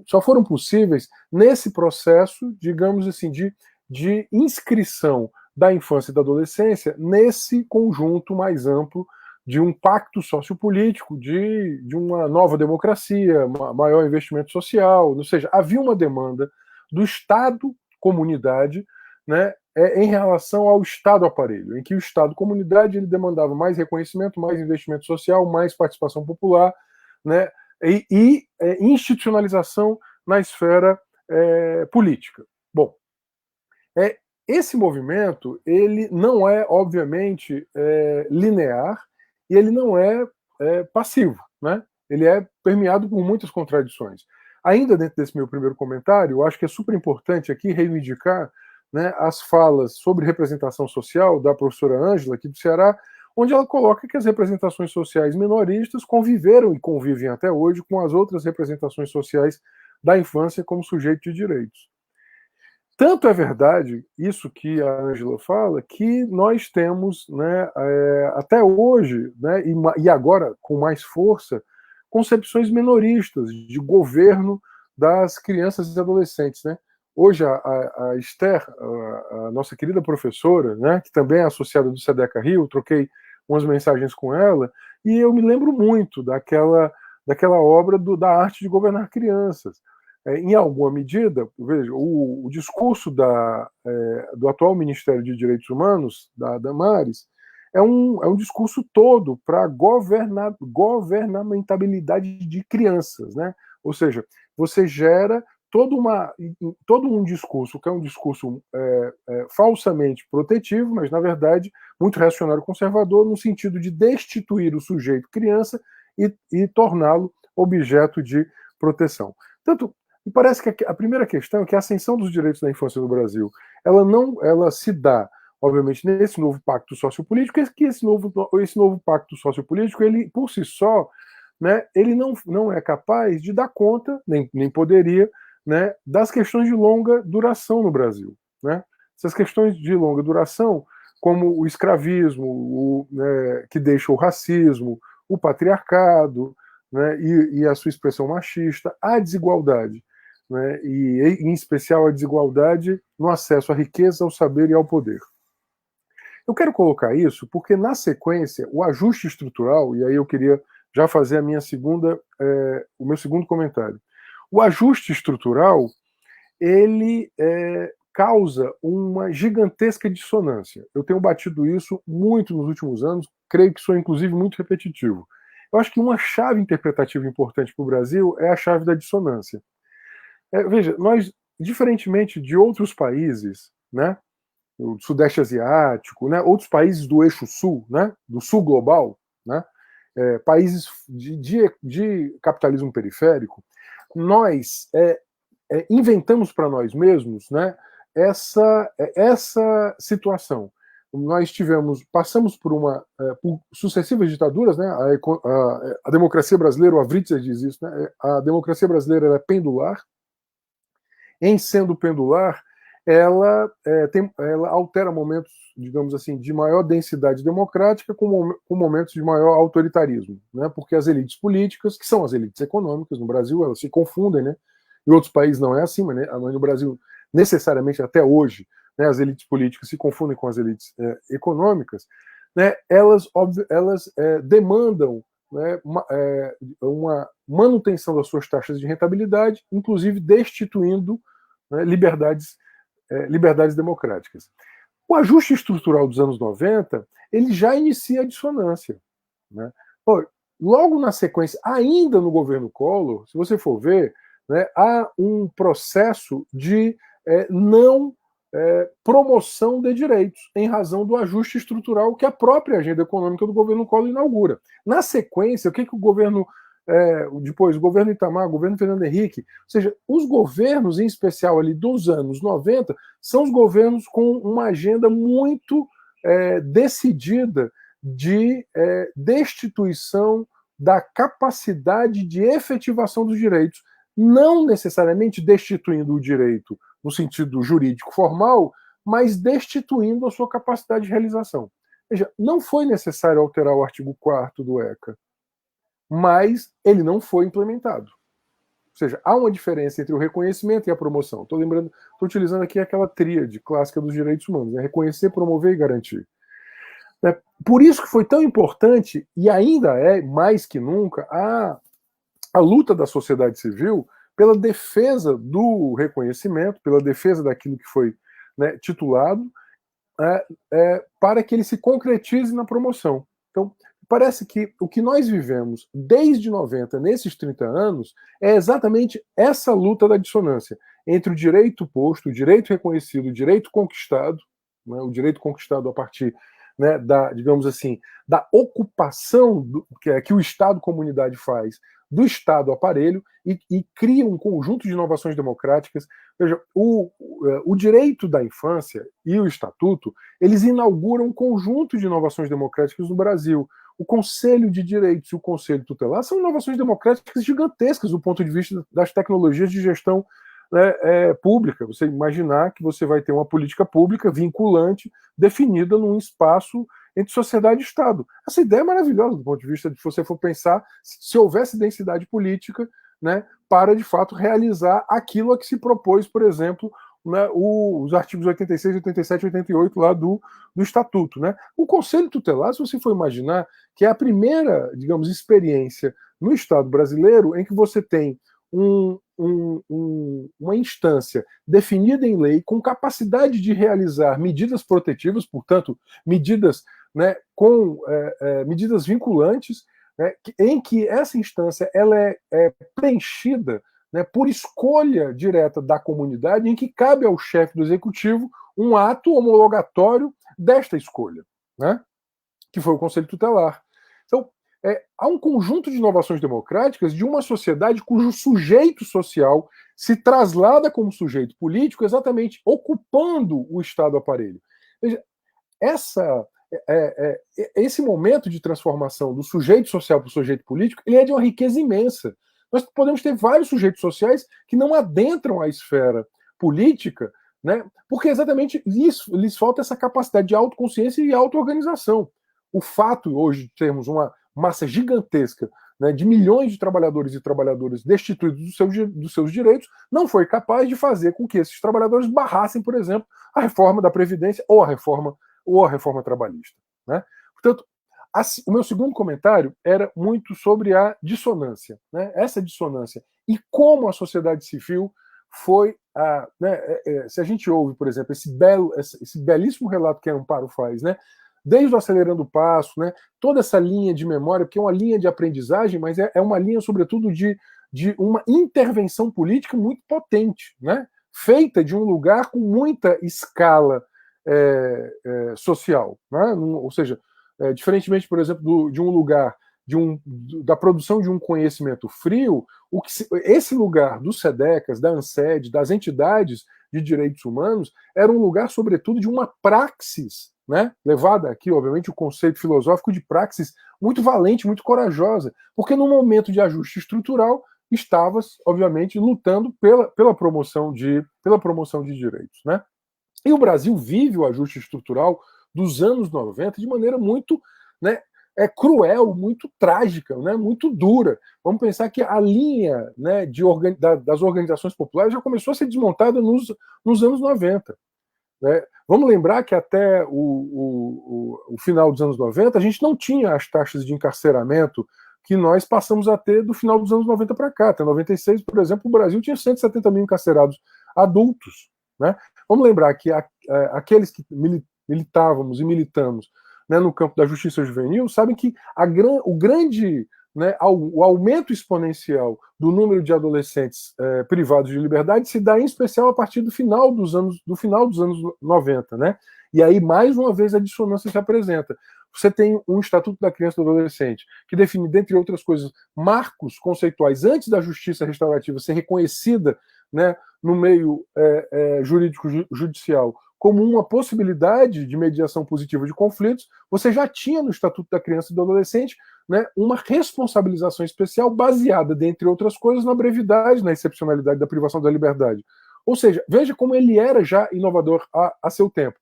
só foram possíveis nesse processo, digamos assim, de inscrição da infância e da adolescência nesse conjunto mais amplo de um pacto sociopolítico, de uma nova democracia, maior investimento social, ou seja, havia uma demanda do Estado comunidade, né, em relação ao Estado aparelho, em que o Estado comunidade ele demandava mais reconhecimento, mais investimento social, mais participação popular, né, e institucionalização na esfera política. Bom, esse movimento ele não é, obviamente, linear e ele não é passivo, né? Ele é permeado por muitas contradições. Ainda dentro desse meu primeiro comentário, eu acho que é super importante aqui reivindicar, né, as falas sobre representação social da professora Ângela, aqui do Ceará, onde ela coloca que as representações sociais minoristas conviveram e convivem até hoje com as outras representações sociais da infância como sujeito de direitos. Tanto é verdade, isso que a Ângela fala, que nós temos, né, até hoje, né, e agora com mais força, concepções minoristas de governo das crianças e adolescentes. Né? Hoje a Esther, a nossa querida professora, né, que também é associada do SEDECA Rio, troquei umas mensagens com ela, e eu me lembro muito daquela obra da arte de governar crianças. Em alguma medida, veja, o discurso do atual Ministério de Direitos Humanos, da Damares, é um discurso todo para governamentabilidade de crianças, né? Ou seja, você gera todo um discurso que é um discurso falsamente protetivo, mas na verdade muito reacionário conservador, no sentido de destituir o sujeito criança e torná-lo objeto de proteção. Tanto me parece que a primeira questão é que a ascensão dos direitos da infância no Brasil, ela se dá, obviamente, nesse novo pacto sociopolítico, que esse novo pacto sociopolítico, ele por si só, né, ele não é capaz de dar conta, nem poderia, né, das questões de longa duração no Brasil. Né? Essas questões de longa duração, como o escravismo, que deixa o racismo, o patriarcado, né, e a sua expressão machista, a desigualdade. Né, e, em especial, a desigualdade no acesso à riqueza, ao saber e ao poder. Eu quero colocar isso porque, na sequência, o ajuste estrutural, e aí eu queria já fazer o meu segundo comentário. O ajuste estrutural, ele causa uma gigantesca dissonância. Eu tenho batido isso muito nos últimos anos, creio que sou, inclusive, muito repetitivo. Eu acho que uma chave interpretativa importante para o Brasil é a chave da dissonância. Veja, nós, diferentemente de outros países, né, o Sudeste Asiático, né, outros países do eixo sul, né, do sul global, né, países de capitalismo periférico, nós inventamos para nós mesmos, né, essa situação. Nós passamos por sucessivas ditaduras, né, a democracia brasileira, o Avritzer diz isso, né, a democracia brasileira é pendular. Em sendo pendular, ela altera momentos, digamos assim, de maior densidade democrática com momentos de maior autoritarismo, né? Porque as elites políticas, que são as elites econômicas no Brasil, elas se confundem, né? Em outros países não é assim, mas no Brasil, necessariamente até hoje, né, as elites políticas se confundem com as elites econômicas, né? Elas demandam, né, uma manutenção das suas taxas de rentabilidade, inclusive destituindo, né, liberdades democráticas. O ajuste estrutural dos anos 90, ele já inicia a dissonância. Né? Logo na sequência, ainda no governo Collor, se você for ver, né, há um processo de não promoção de direitos, em razão do ajuste estrutural que a própria agenda econômica do governo Collor inaugura. Na sequência, o que o governo depois, o governo Itamar, o governo Fernando Henrique, ou seja, os governos, em especial ali dos anos 90, são os governos com uma agenda muito decidida de destituição da capacidade de efetivação dos direitos, não necessariamente destituindo o direito no sentido jurídico formal, mas destituindo a sua capacidade de realização. Veja, não foi necessário alterar o artigo 4º do ECA, mas ele não foi implementado. Ou seja, há uma diferença entre o reconhecimento e a promoção. Estou utilizando aqui aquela tríade clássica dos direitos humanos, né? Reconhecer, promover e garantir. Por isso que foi tão importante, e ainda é mais que nunca, a luta da sociedade civil pela defesa do reconhecimento, pela defesa daquilo que foi, né, titulado, para que ele se concretize na promoção. Então, parece que o que nós vivemos desde 90, nesses 30 anos, é exatamente essa luta da dissonância entre o direito posto, o direito reconhecido, o direito conquistado, né, o direito conquistado a partir, né, da, digamos assim, da ocupação que o Estado-comunidade faz do Estado aparelho e cria um conjunto de inovações democráticas. Veja, o direito da infância e o Estatuto, eles inauguram um conjunto de inovações democráticas no Brasil. O Conselho de Direitos e o Conselho Tutelar são inovações democráticas gigantescas do ponto de vista das tecnologias de gestão, né, pública. Você imaginar que você vai ter uma política pública vinculante definida num espaço entre sociedade e Estado. Essa ideia é maravilhosa do ponto de vista de, se você for pensar, se houvesse densidade política, né, para, de fato, realizar aquilo a que se propôs, por exemplo, né, os artigos 86, 87 e 88 lá do Estatuto. Né? O Conselho Tutelar, se você for imaginar, que é a primeira, digamos, experiência no Estado brasileiro em que você tem uma instância definida em lei com capacidade de realizar medidas protetivas, portanto, medidas, né, com medidas vinculantes, né, em que essa instância ela é preenchida, né, por escolha direta da comunidade, em que cabe ao chefe do executivo um ato homologatório desta escolha, né, que foi o Conselho Tutelar. Então, há um conjunto de inovações democráticas de uma sociedade cujo sujeito social se traslada como sujeito político, exatamente ocupando o Estado aparelho. Veja, esse momento de transformação do sujeito social para o sujeito político, ele é de uma riqueza imensa. Nós podemos ter vários sujeitos sociais que não adentram a esfera política, né, porque exatamente lhes falta essa capacidade de autoconsciência e auto-organização. O fato, hoje, de termos uma massa gigantesca, né, de milhões de trabalhadores e trabalhadoras destituídos dos seus direitos, não foi capaz de fazer com que esses trabalhadores barrassem, por exemplo, a reforma da Previdência ou a reforma trabalhista. Né? Portanto, o meu segundo comentário era muito sobre a dissonância. Né? Essa dissonância e como a sociedade civil foi se a gente ouve, por exemplo, esse belíssimo relato que a Amparo faz, né? Desde o Acelerando o Passo, né, toda essa linha de memória, que é uma linha de aprendizagem, mas é uma linha, sobretudo, de uma intervenção política muito potente, né, feita de um lugar com muita escala social. Né, ou seja, diferentemente, por exemplo, de um lugar da produção de um conhecimento frio, esse lugar dos SEDECAS, da ANSED, das entidades de direitos humanos, era um lugar, sobretudo, de uma praxis, né, levada aqui, obviamente, o conceito filosófico de praxis muito valente, muito corajosa, porque no momento de ajuste estrutural estavas, obviamente, lutando pela promoção de direitos. Né? E o Brasil vive o ajuste estrutural dos anos 90 de maneira muito, né, cruel, muito trágica, né, muito dura. Vamos pensar que a linha, né, das organizações populares já começou a ser desmontada nos anos 90. Né? Vamos lembrar que até o final dos anos 90 a gente não tinha as taxas de encarceramento que nós passamos a ter do final dos anos 90 para cá. Até 96, por exemplo, o Brasil tinha 170 mil encarcerados adultos. Né? Vamos lembrar que aqueles que militávamos e militamos, né, no campo da justiça juvenil sabem que o aumento exponencial do número de adolescentes privados de liberdade se dá em especial a partir do final dos anos 90. Né? E aí, mais uma vez, a dissonância se apresenta. Você tem um Estatuto da Criança e do Adolescente, que define, dentre outras coisas, marcos conceituais antes da justiça restaurativa ser reconhecida, né, no meio jurídico judicial como uma possibilidade de mediação positiva de conflitos. Você já tinha no Estatuto da Criança e do Adolescente, né, uma responsabilização especial baseada, dentre outras coisas, na brevidade, na excepcionalidade da privação da liberdade. Ou seja, veja como ele era já inovador a seu tempo.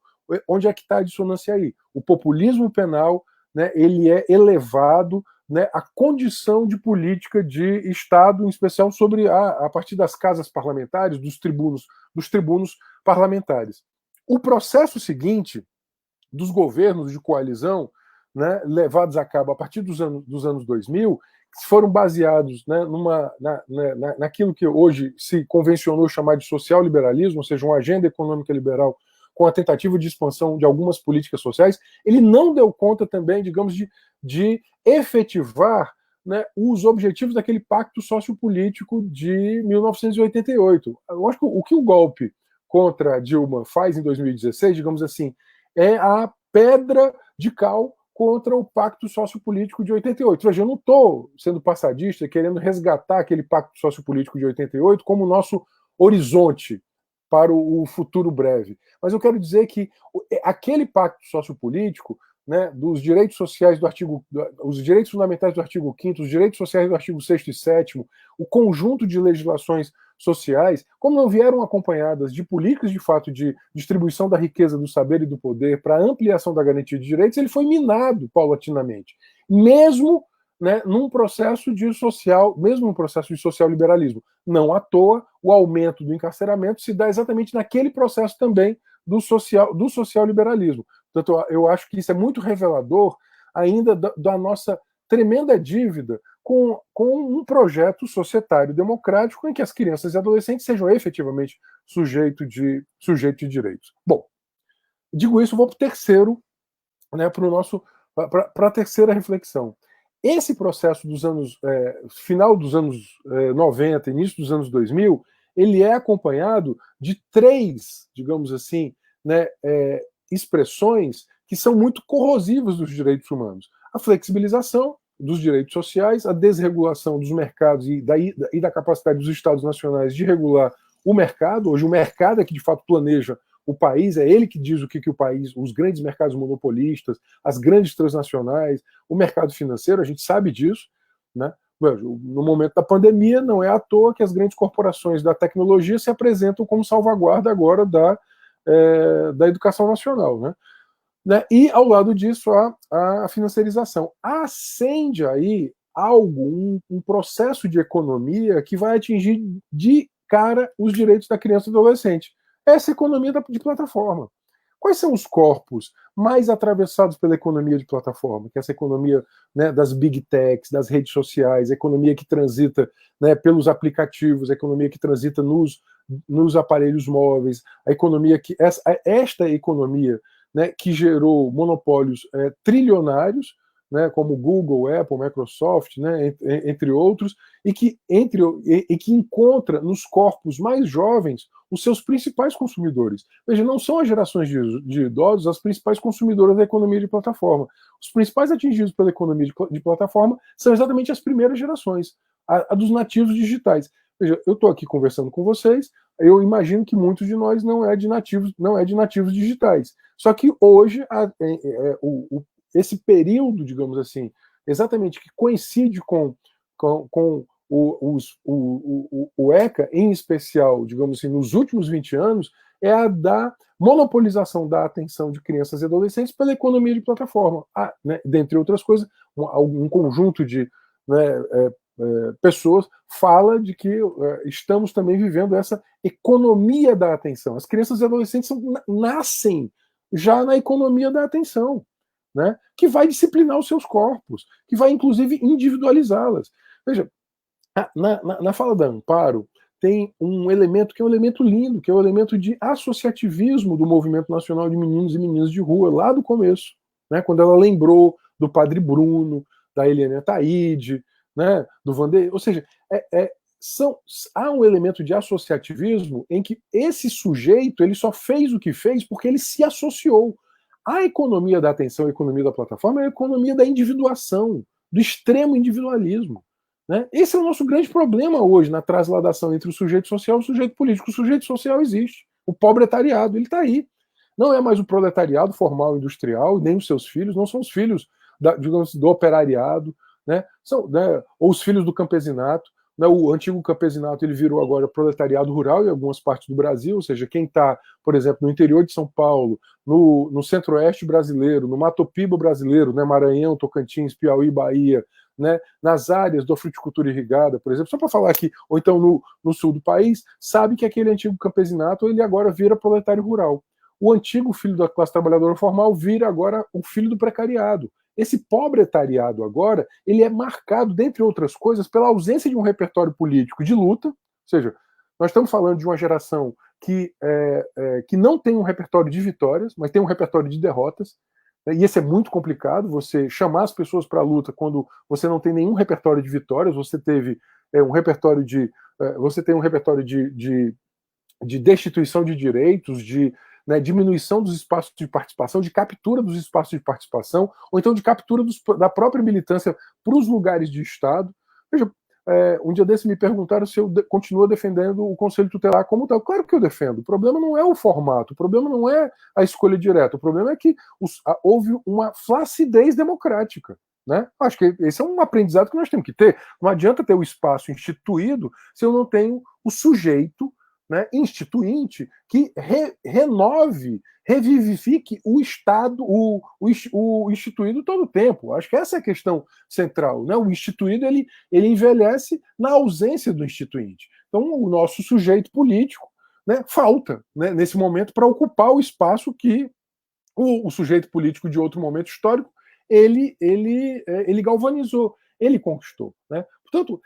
Onde é que está a dissonância aí? O populismo penal, né, ele é elevado, né, à condição de política de Estado, em especial sobre a partir das casas parlamentares, dos tribunos parlamentares. O processo seguinte dos governos de coalizão, né, levados a cabo a partir dos anos 2000, que foram baseados, né, naquilo que hoje se convencionou chamar de social-liberalismo, ou seja, uma agenda econômica liberal com a tentativa de expansão de algumas políticas sociais, ele não deu conta também, digamos, de efetivar, né, os objetivos daquele pacto sociopolítico de 1988. Eu acho que o que o golpe contra Dilma faz em 2016, digamos assim, é a pedra de cal contra o pacto sociopolítico de 88. Veja, eu não estou sendo passadista, querendo resgatar aquele pacto sociopolítico de 88 como nosso horizonte para o futuro breve. Mas eu quero dizer que aquele pacto sociopolítico, né, dos direitos sociais do artigo, os direitos fundamentais do artigo 5º, os direitos sociais do artigo 6º e 7º, o conjunto de legislações sociais, como não vieram acompanhadas de políticas de fato de distribuição da riqueza, do saber e do poder para ampliação da garantia de direitos, ele foi minado paulatinamente, mesmo, né, num processo de social, mesmo num processo de social liberalismo. Não à toa, o aumento do encarceramento se dá exatamente naquele processo também do social liberalismo. Portanto, eu acho que isso é muito revelador ainda da nossa tremenda dívida com um projeto societário democrático em que as crianças e adolescentes sejam efetivamente sujeitos de direitos. Bom, digo isso, vou para o terceiro, né, para a terceira reflexão. Esse processo dos anos, final dos anos 90, início dos anos 2000, ele é acompanhado de três, digamos assim, né, expressões que são muito corrosivas dos direitos humanos. A flexibilização dos direitos sociais, a desregulação dos mercados e da capacidade dos Estados nacionais de regular o mercado. Hoje o mercado é que de fato planeja o país, é ele que diz o que o país, os grandes mercados monopolistas, as grandes transnacionais, o mercado financeiro, a gente sabe disso, né? No momento da pandemia, não é à toa que as grandes corporações da tecnologia se apresentam como salvaguarda agora da educação nacional, né? E, ao lado disso, a financiarização. Acende aí um processo de economia que vai atingir de cara os direitos da criança e do adolescente. Essa economia de plataforma. Quais são os corpos mais atravessados pela economia de plataforma? Que é essa economia, né, das big techs, das redes sociais, a economia que transita, né, pelos aplicativos, a economia que transita nos aparelhos móveis, a economia que esta economia, né, que gerou monopólios trilionários, né, como Google, Apple, Microsoft, né, entre outros, e que encontra nos corpos mais jovens os seus principais consumidores. Veja, não são as gerações de idosos as principais consumidoras da economia de plataforma. Os principais atingidos pela economia de plataforma são exatamente as primeiras gerações, a dos nativos digitais. Veja, eu estou aqui conversando com vocês, eu imagino que muitos de nós não é de nativos digitais. Só que hoje esse período, digamos assim, exatamente que coincide com o ECA, em especial, digamos assim, nos últimos 20 anos, é a da monopolização da atenção de crianças e adolescentes pela economia de plataforma. Né, dentre outras coisas, um conjunto de, né, pessoas fala de que estamos também vivendo essa economia da atenção. As crianças e adolescentes nascem já na economia da atenção, né, que vai disciplinar os seus corpos, que vai inclusive individualizá-las. Veja, na fala da Amparo tem um elemento que é um elemento lindo, que é o elemento de associativismo do Movimento Nacional de Meninos e Meninas de Rua, lá do começo, né, quando ela lembrou do Padre Bruno, da Eliane Ataíde, né, do Vanderlei, ou seja, há um elemento de associativismo em que esse sujeito ele só fez o que fez porque ele se associou. A economia da atenção, a economia da plataforma é a economia da individuação, do extremo individualismo. Né? Esse é o nosso grande problema hoje na transladação entre o sujeito social e o sujeito político. O sujeito social existe. O pobretariado, ele está aí. Não é mais o proletariado formal industrial, nem os seus filhos, não são os filhos digamos, do operariado, né? Ou os filhos do campesinato. Né? O antigo campesinato ele virou agora proletariado rural em algumas partes do Brasil, ou seja, quem está, por exemplo, no interior de São Paulo, no centro-oeste brasileiro, no Mato Piba brasileiro, né? Maranhão, Tocantins, Piauí, Bahia, né? Nas áreas da fruticultura irrigada, por exemplo, só para falar aqui, ou então no sul do país, sabe que aquele antigo campesinato ele agora vira proletário rural. O antigo filho da classe trabalhadora formal vira agora o filho do precariado. Esse pobretariado agora, ele é marcado, dentre outras coisas, pela ausência de um repertório político de luta, ou seja, nós estamos falando de uma geração que não tem um repertório de vitórias, mas tem um repertório de derrotas, E esse é muito complicado, você chamar as pessoas para a luta quando você não tem nenhum repertório de vitórias, você teve um repertório de. Você tem um repertório de destituição de direitos, de diminuição dos espaços de participação, de captura dos espaços de participação, ou então de captura da própria militância para os lugares de Estado. Veja, um dia desse me perguntaram se eu continuo defendendo o Conselho Tutelar como tal. Claro que eu defendo. O problema não é o formato, o problema não é a escolha direta, o problema é que houve uma flacidez democrática. Né? Acho que esse é um aprendizado que nós temos que ter. Não adianta ter o espaço instituído se eu não tenho o sujeito, né, instituinte que renove, revivifique o Estado, o instituído todo o tempo. Acho que essa é a questão central. Né? O instituído ele envelhece na ausência do instituinte. Então, o nosso sujeito político, né, falta, né, nesse momento para ocupar o espaço que o sujeito político de outro momento histórico ele galvanizou, ele conquistou. Né? Portanto,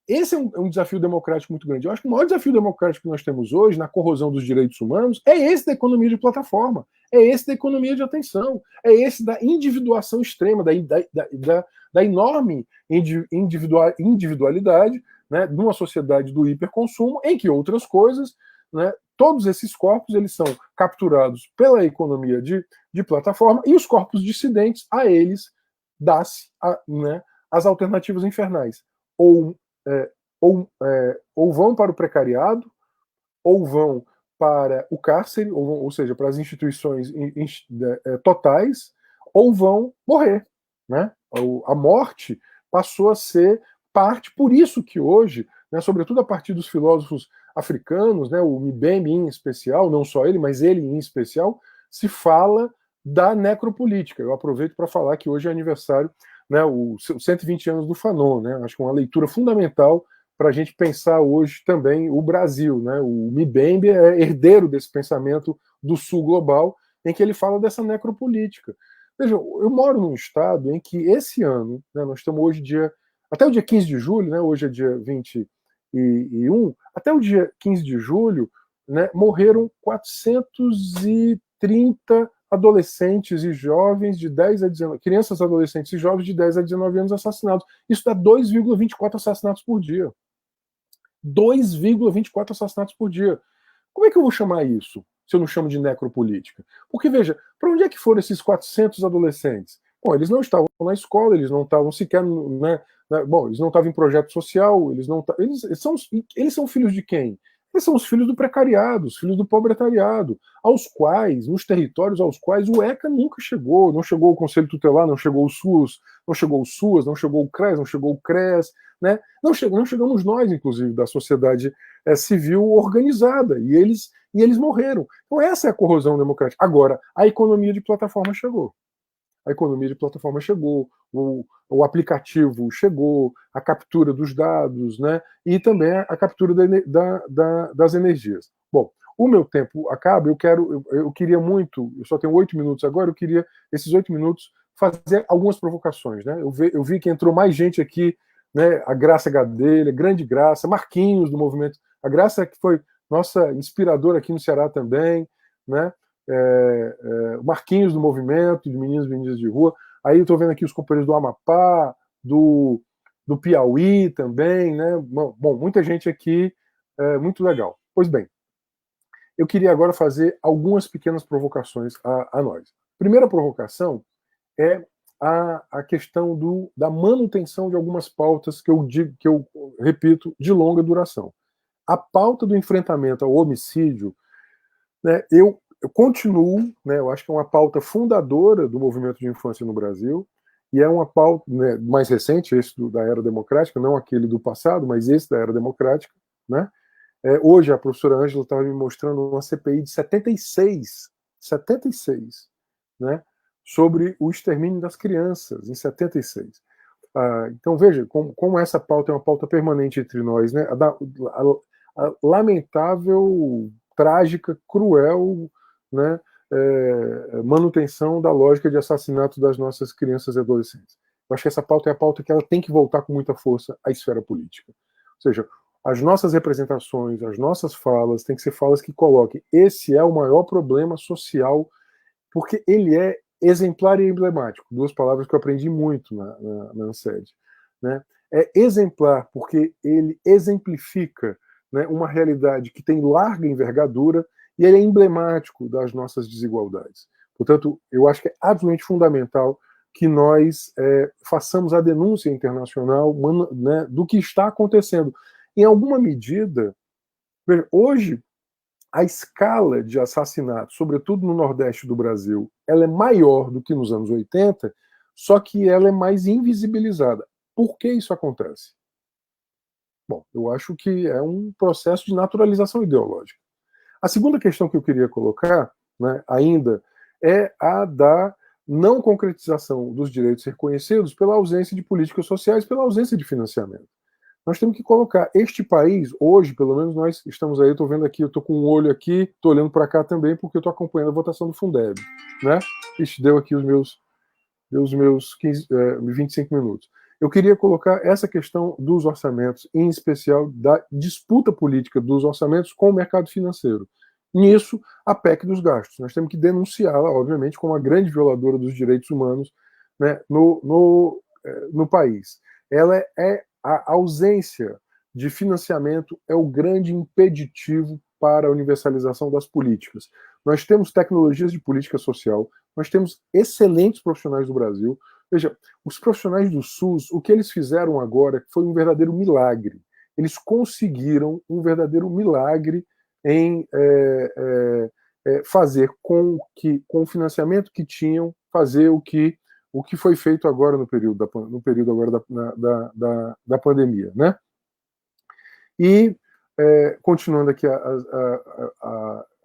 esse é um desafio democrático muito grande. Eu acho que o maior desafio democrático que nós temos hoje, na corrosão dos direitos humanos, é esse da economia de plataforma, é esse da economia de atenção, é esse da individuação extrema, da enorme individualidade, né, de uma sociedade do hiperconsumo, em que outras coisas, né, todos esses corpos eles são capturados pela economia de plataforma, e os corpos dissidentes, a eles dá-se as alternativas infernais. Ou vão para o precariado, ou vão para o cárcere, ou seja, para as instituições totais, ou vão morrer. Né? A morte passou a ser parte, por isso que hoje, né, sobretudo a partir dos filósofos africanos, né, o Mbembe em especial, não só ele, mas ele em especial, se fala da necropolítica. Eu aproveito para falar que hoje é aniversário, né, os 120 anos do Fanon, né, acho que é uma leitura fundamental para a gente pensar hoje também o Brasil. Né, o Mbembe é herdeiro desse pensamento do sul global, em que ele fala dessa necropolítica. Veja, eu moro num estado em que esse ano, né, nós estamos hoje até o dia 15 de julho, né, hoje é dia 21, até o dia 15 de julho, né, morreram 430 adolescentes e jovens de 10 a 19, crianças, adolescentes e jovens de 10 a 19 anos assassinados. Isso dá 2,24 assassinatos por dia. 2,24 assassinatos por dia. Como é que eu vou chamar isso, se eu não chamo de necropolítica? Porque, veja, para onde é que foram esses 400 adolescentes? Bom, eles não estavam na escola, eles não estavam sequer, né, bom, eles não estavam em projeto social, eles são filhos de quem? Eles são os filhos do precariado, os filhos do pobretariado, aos quais, nos territórios aos quais o ECA nunca chegou, não chegou o Conselho Tutelar, não chegou o SUS, não chegou o SUAS, não chegou o CRES, não chegou o CRES, né? Não chegamos nós, inclusive, da sociedade civil organizada, e eles morreram. Então essa é a corrosão democrática. Agora, a economia de plataforma chegou. A economia de plataforma chegou, o aplicativo chegou, a captura dos dados, né, e também a captura das energias. Bom, o meu tempo acaba, eu queria muito, eu só tenho 8 minutos agora, eu queria, esses 8 minutos, fazer algumas provocações. Né? Eu vi que entrou mais gente aqui, né, a Graça Gadelha, Grande Graça, Marquinhos do movimento, a Graça que foi nossa inspiradora aqui no Ceará também, né? O Marquinhos do movimento, de meninos e meninas de rua. Aí eu estou vendo aqui os companheiros do Amapá, do Piauí também, né? Bom, muita gente aqui, muito legal. Pois bem, eu queria agora fazer algumas pequenas provocações a nós. Primeira provocação é a questão da manutenção de algumas pautas que eu repito, de longa duração. A pauta do enfrentamento ao homicídio, né, eu continuo, né, eu acho que é uma pauta fundadora do movimento de infância no Brasil, e é uma pauta, né, mais recente, esse da era democrática, não aquele do passado, mas esse da era democrática. Né? Hoje a professora Ângela estava me mostrando uma CPI de 76, né, sobre o extermínio das crianças, em 76. Então veja como essa pauta é uma pauta permanente entre nós, né? A lamentável, trágica, cruel, né, manutenção da lógica de assassinato das nossas crianças e adolescentes. Eu acho que essa pauta é a pauta que ela tem que voltar com muita força à esfera política. Ou seja, as nossas representações, as nossas falas, têm que ser falas que coloquem esse é o maior problema social, porque ele é exemplar e emblemático, duas palavras que eu aprendi muito na ANSED, né? É exemplar porque ele exemplifica, né, uma realidade que tem larga envergadura e ele é emblemático das nossas desigualdades. Portanto, eu acho que é absolutamente fundamental que nós façamos a denúncia internacional, né, do que está acontecendo. Em alguma medida, veja, hoje a escala de assassinatos, sobretudo no Nordeste do Brasil, ela é maior do que nos anos 80, só que ela é mais invisibilizada. Por que isso acontece? Bom, eu acho que é um processo de naturalização ideológica. A segunda questão que eu queria colocar, né, ainda, é a da não concretização dos direitos reconhecidos pela ausência de políticas sociais, pela ausência de financiamento. Nós temos que colocar este país, hoje, pelo menos nós estamos aí, eu estou vendo aqui, eu estou com um olho aqui, estou olhando para cá também, porque eu estou acompanhando a votação do Fundeb, né? Isso deu aqui os meus 25 minutos. Eu queria colocar essa questão dos orçamentos, em especial da disputa política dos orçamentos com o mercado financeiro. Nisso, a PEC dos gastos. Nós temos que denunciá-la, obviamente, como a grande violadora dos direitos humanos, né, no país. Ela a ausência de financiamento é o grande impeditivo para a universalização das políticas. Nós temos tecnologias de política social, nós temos excelentes profissionais do Brasil. Veja, os profissionais do SUS, o que eles fizeram agora foi um verdadeiro milagre. Eles conseguiram um verdadeiro milagre em fazer com o financiamento que tinham, fazer o que foi feito agora no período agora da pandemia, né? E continuando aqui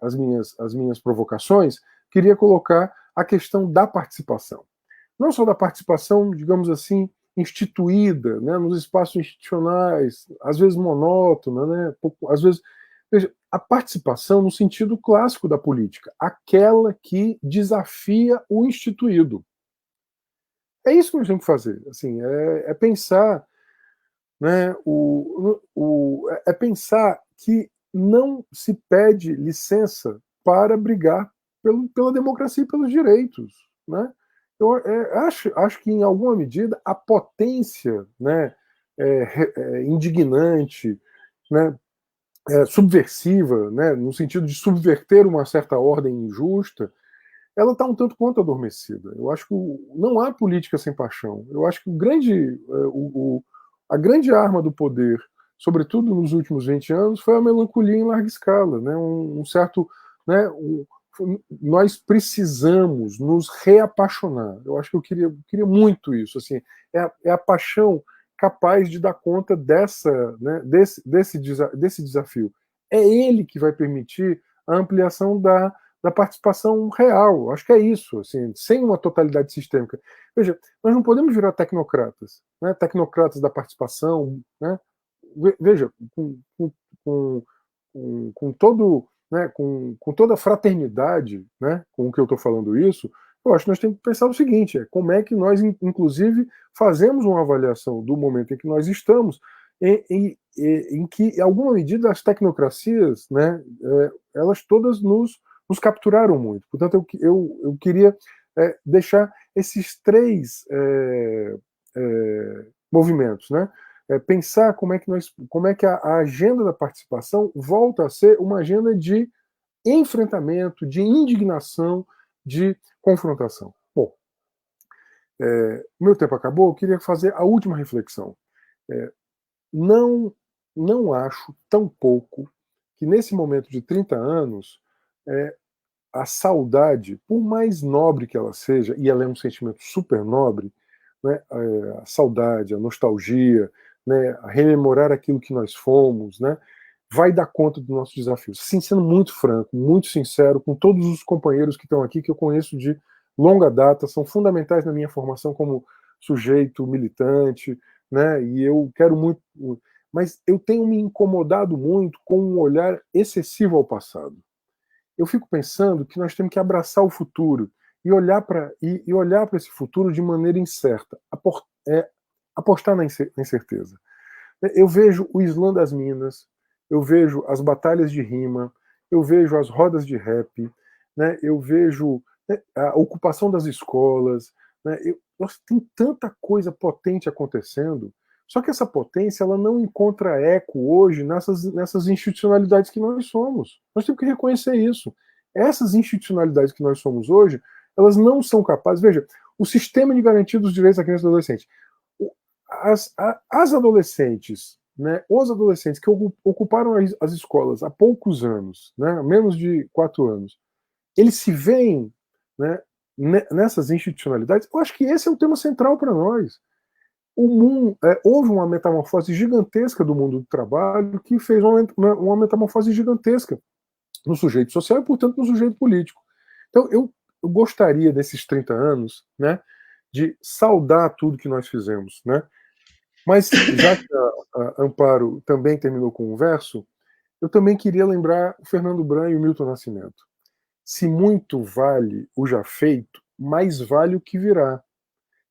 as minhas provocações, queria colocar a questão da participação. Não só da participação, digamos assim, instituída, né, nos espaços institucionais, às vezes monótona, né, às vezes... Veja, a participação no sentido clássico da política, aquela que desafia o instituído. É isso que nós temos que fazer. Assim, é pensar, né, é pensar que não se pede licença para brigar pela democracia e pelos direitos, né? Eu acho que, em alguma medida, a potência, né, indignante, né, subversiva, né, no sentido de subverter uma certa ordem injusta, ela está um tanto quanto adormecida. Eu acho que não há política sem paixão. Eu acho que a grande arma do poder, sobretudo nos últimos 20 anos, foi a melancolia em larga escala, né, um certo... Né, nós precisamos nos reapaixonar. Eu acho que eu queria muito isso. Assim, é a paixão capaz de dar conta né, desse desafio. É ele que vai permitir a ampliação da participação real. Acho que é isso, assim, sem uma totalidade sistêmica. Veja, nós não podemos virar tecnocratas, né, tecnocratas da participação. Né? Veja, com todo... Né, com toda a fraternidade, né, com o que eu estou falando isso, eu acho que nós temos que pensar o seguinte, como é que nós, inclusive, fazemos uma avaliação do momento em que nós estamos, em que, em alguma medida, as tecnocracias, né, elas todas nos capturaram muito. Portanto, eu queria deixar esses três movimentos, né? Pensar como é que a agenda da participação volta a ser uma agenda de enfrentamento, de indignação, de confrontação. Bom, meu tempo acabou, eu queria fazer a última reflexão. Não acho tão pouco que nesse momento de 30 anos a saudade, por mais nobre que ela seja, e ela é um sentimento super nobre, né, a saudade, a nostalgia, né, a rememorar aquilo que nós fomos, né, vai dar conta do nosso desafio. Sim, sendo muito franco, muito sincero, com todos os companheiros que estão aqui, que eu conheço de longa data, são fundamentais na minha formação como sujeito militante, né, e eu quero muito... Mas eu tenho me incomodado muito com um olhar excessivo ao passado. Eu fico pensando que nós temos que abraçar o futuro e olhar para esse futuro de maneira incerta, apostar na incerteza. Eu vejo o Islã das Minas, eu vejo as batalhas de rima, eu vejo as rodas de rap, né, eu vejo né, a ocupação das escolas, né, tem tanta coisa potente acontecendo, só que essa potência ela não encontra eco hoje nessas institucionalidades que nós somos. Nós temos que reconhecer isso. Essas institucionalidades que nós somos hoje, elas não são capazes. Veja, o sistema de garantia dos direitos da criança e do adolescente. As adolescentes, né, os adolescentes que ocuparam as escolas há poucos anos, né, menos de 4 anos, eles se veem, né, nessas institucionalidades. Eu acho que esse é o tema central para nós. O mundo, houve uma metamorfose gigantesca do mundo do trabalho que fez uma metamorfose gigantesca no sujeito social e, portanto, no sujeito político. Então, eu gostaria, desses 30 anos, né, de saudar tudo que nós fizemos, né? Mas, já que a Amparo também terminou com um verso, eu também queria lembrar o Fernando Bran e o Milton Nascimento. Se muito vale o já feito, mais vale o que virá.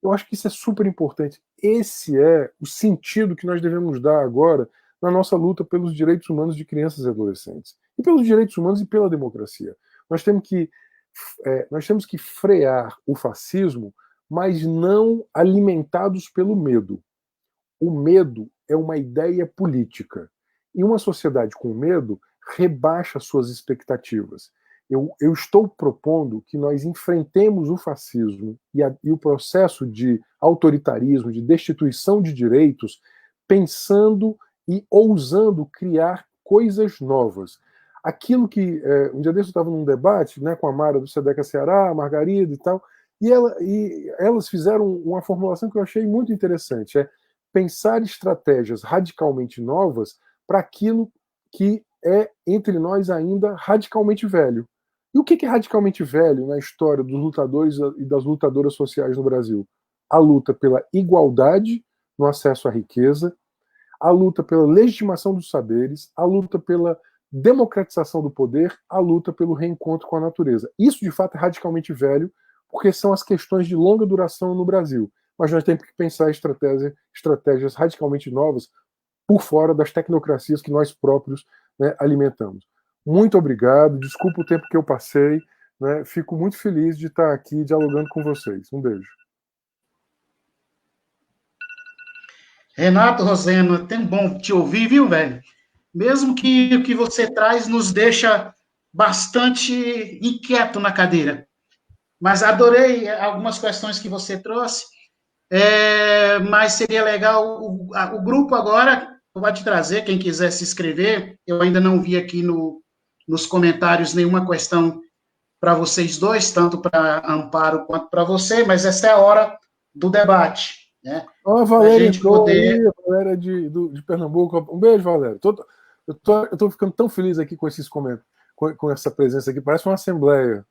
Eu acho que isso é super importante. Esse é o sentido que nós devemos dar agora na nossa luta pelos direitos humanos de crianças e adolescentes. E pelos direitos humanos e pela democracia. Nós temos que frear o fascismo, mas não alimentados pelo medo. O medo é uma ideia política. E uma sociedade com medo rebaixa suas expectativas. Eu estou propondo que nós enfrentemos o fascismo e o processo de autoritarismo, de destituição de direitos, pensando e ousando criar coisas novas. Aquilo que... um dia desse eu estava num debate, né, com a Mara do Sedeca Ceará, a Margarida e tal, e elas fizeram uma formulação que eu achei muito interessante. Pensar estratégias radicalmente novas para aquilo que é entre nós ainda radicalmente velho. E o que é radicalmente velho na história dos lutadores e das lutadoras sociais no Brasil? A luta pela igualdade no acesso à riqueza, a luta pela legitimação dos saberes, a luta pela democratização do poder, a luta pelo reencontro com a natureza. Isso, de fato, é radicalmente velho, porque são as questões de longa duração no Brasil. Mas nós temos que pensar estratégias radicalmente novas por fora das tecnocracias que nós próprios, né, alimentamos. Muito obrigado, desculpa o tempo que eu passei, né, fico muito feliz de estar aqui dialogando com vocês. Um beijo. Renato Roseno, é tão bom te ouvir, viu, velho? Mesmo que o que você traz nos deixa bastante inquieto na cadeira. Mas adorei algumas questões que você trouxe. Mas seria legal o grupo agora pode trazer, quem quiser se inscrever. Eu ainda não vi aqui nos comentários nenhuma questão para vocês dois, tanto para Amparo quanto para você, mas essa é a hora do debate, né? A Valéria entrou poder... aí, a Valéria de Pernambuco. Um beijo, Valéria. Eu tô ficando tão feliz aqui com esses comentários, com essa presença aqui, parece uma assembleia.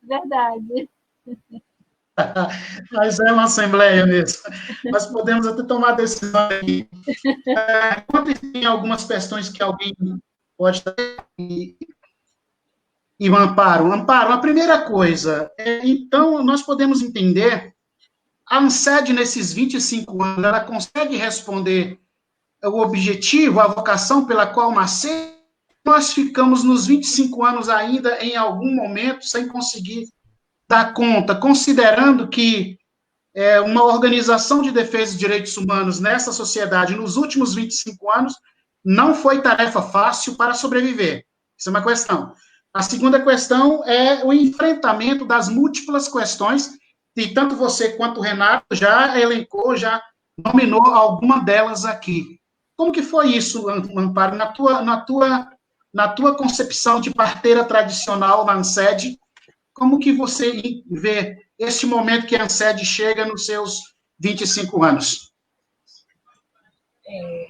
Verdade. Mas é uma assembleia mesmo. Nós podemos até tomar decisão aqui. Enquanto tem algumas questões que alguém pode ter, e o Amparo. Amparo, a primeira coisa, então, nós podemos entender, a ANSED, nesses 25 anos, ela consegue responder o objetivo, a vocação pela qual nasceu? Nós ficamos nos 25 anos ainda, em algum momento, sem conseguir dar conta, considerando que uma organização de defesa de direitos humanos nessa sociedade, nos últimos 25 anos, não foi tarefa fácil para sobreviver. Isso é uma questão. A segunda questão é o enfrentamento das múltiplas questões, e tanto você quanto o Renato já elencou, já nominou alguma delas aqui. Como que foi isso, Amparo, na tua concepção de parteira tradicional na ANSED? Como que você vê este momento que a ANSED chega nos seus 25 anos?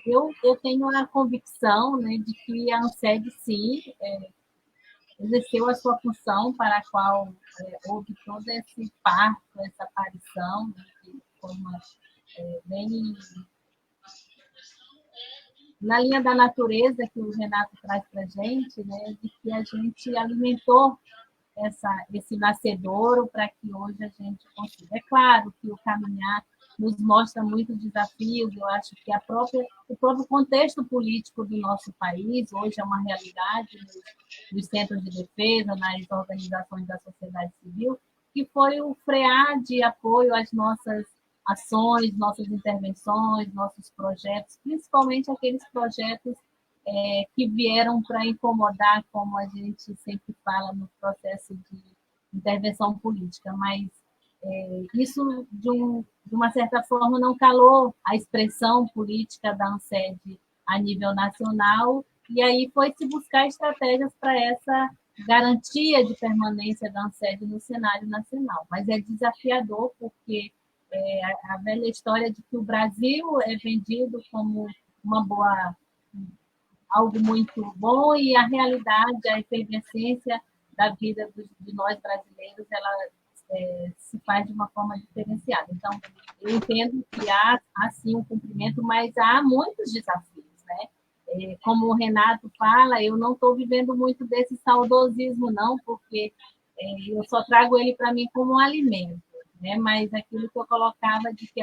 Eu tenho a convicção, né, de que a ANSED, sim, exerceu a sua função para a qual houve todo esse parto, essa aparição, né, de forma bem na linha da natureza que o Renato traz para a gente, né, de que a gente alimentou esse nascedouro para que hoje a gente consiga. É claro que o caminhar nos mostra muitos desafios. Eu acho que o próprio contexto político do nosso país hoje é uma realidade nos centros de defesa, nas organizações da sociedade civil, que foi o frear de apoio às nossas ações, nossas intervenções, nossos projetos, principalmente aqueles projetos que vieram para incomodar, como a gente sempre fala no processo de intervenção política, mas isso, de uma certa forma, não calou a expressão política da ANSED a nível nacional, e aí foi se buscar estratégias para essa garantia de permanência da ANSED no cenário nacional. Mas é desafiador, porque a velha história de que o Brasil é vendido como algo muito bom, e a realidade, a efervescência da vida de nós brasileiros, ela se faz de uma forma diferenciada. Então, eu entendo que há sim um cumprimento, mas há muitos desafios, né? Como o Renato fala, eu não estou vivendo muito desse saudosismo, não, porque eu só trago ele para mim como um alimento, né? Mas aquilo que eu colocava de que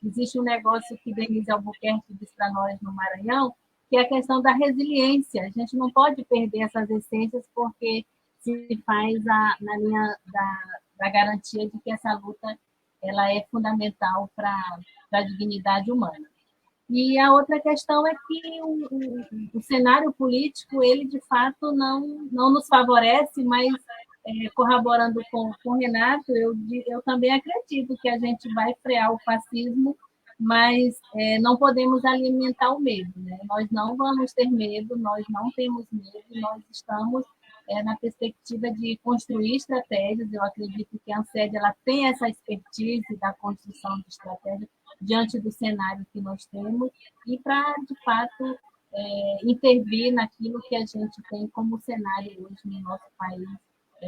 existe um negócio que Denise Albuquerque diz para nós no Maranhão, que é a questão da resiliência. A gente não pode perder essas essências, porque se faz na linha da garantia de que essa luta ela é fundamental para a dignidade humana. E a outra questão é que o cenário político, ele de fato não nos favorece, mas corroborando com o Renato, eu também acredito que a gente vai frear o fascismo, mas não podemos alimentar o medo, né? Nós não vamos ter medo, nós não temos medo, nós estamos na perspectiva de construir estratégias. Eu acredito que a ANSED ela tem essa expertise da construção de estratégias diante do cenário que nós temos, e para, de fato, intervir naquilo que a gente tem como cenário hoje no nosso país,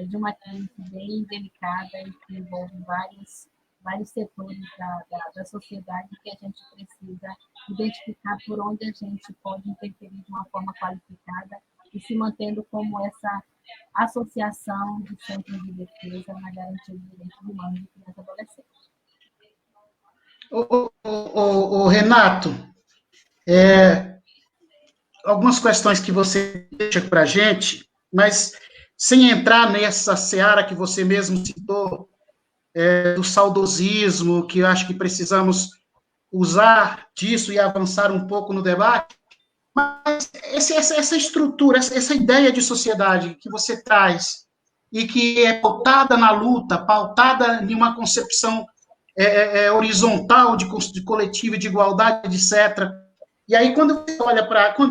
de uma crise bem delicada e que envolve vários setores da sociedade, que a gente precisa identificar por onde a gente pode interferir de uma forma qualificada e se mantendo como essa associação de centros de defesa na garantia de direitos humanos de criança e adolescente. Renato, algumas questões que você deixa para a gente, mas sem entrar nessa seara que você mesmo citou, do saudosismo, que eu acho que precisamos usar disso e avançar um pouco no debate, mas essa estrutura, essa ideia de sociedade que você traz, e que é pautada na luta, pautada em uma concepção horizontal de coletivo, de igualdade, etc. E aí, quando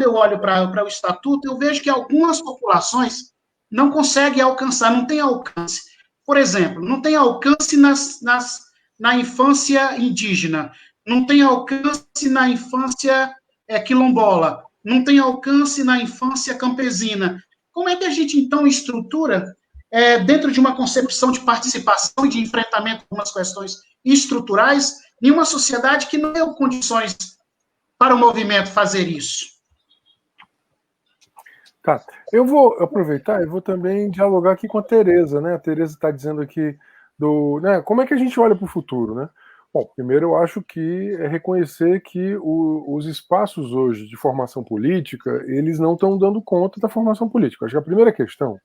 eu olho para o Estatuto, eu vejo que algumas populações não conseguem alcançar, não têm alcance. Por exemplo, não tem alcance na infância indígena, não tem alcance na infância quilombola, não tem alcance na infância campesina. Como é que a gente, então, estrutura, dentro de uma concepção de participação e de enfrentamento de algumas questões estruturais, em uma sociedade que não tem condições para o movimento fazer isso? Tá, eu vou aproveitar e vou também dialogar aqui com a Tereza, né? A Tereza está dizendo aqui né, como é que a gente olha para o futuro, né? Bom, primeiro eu acho que é reconhecer que os espaços hoje de formação política, eles não estão dando conta da formação política. Acho que a primeira questão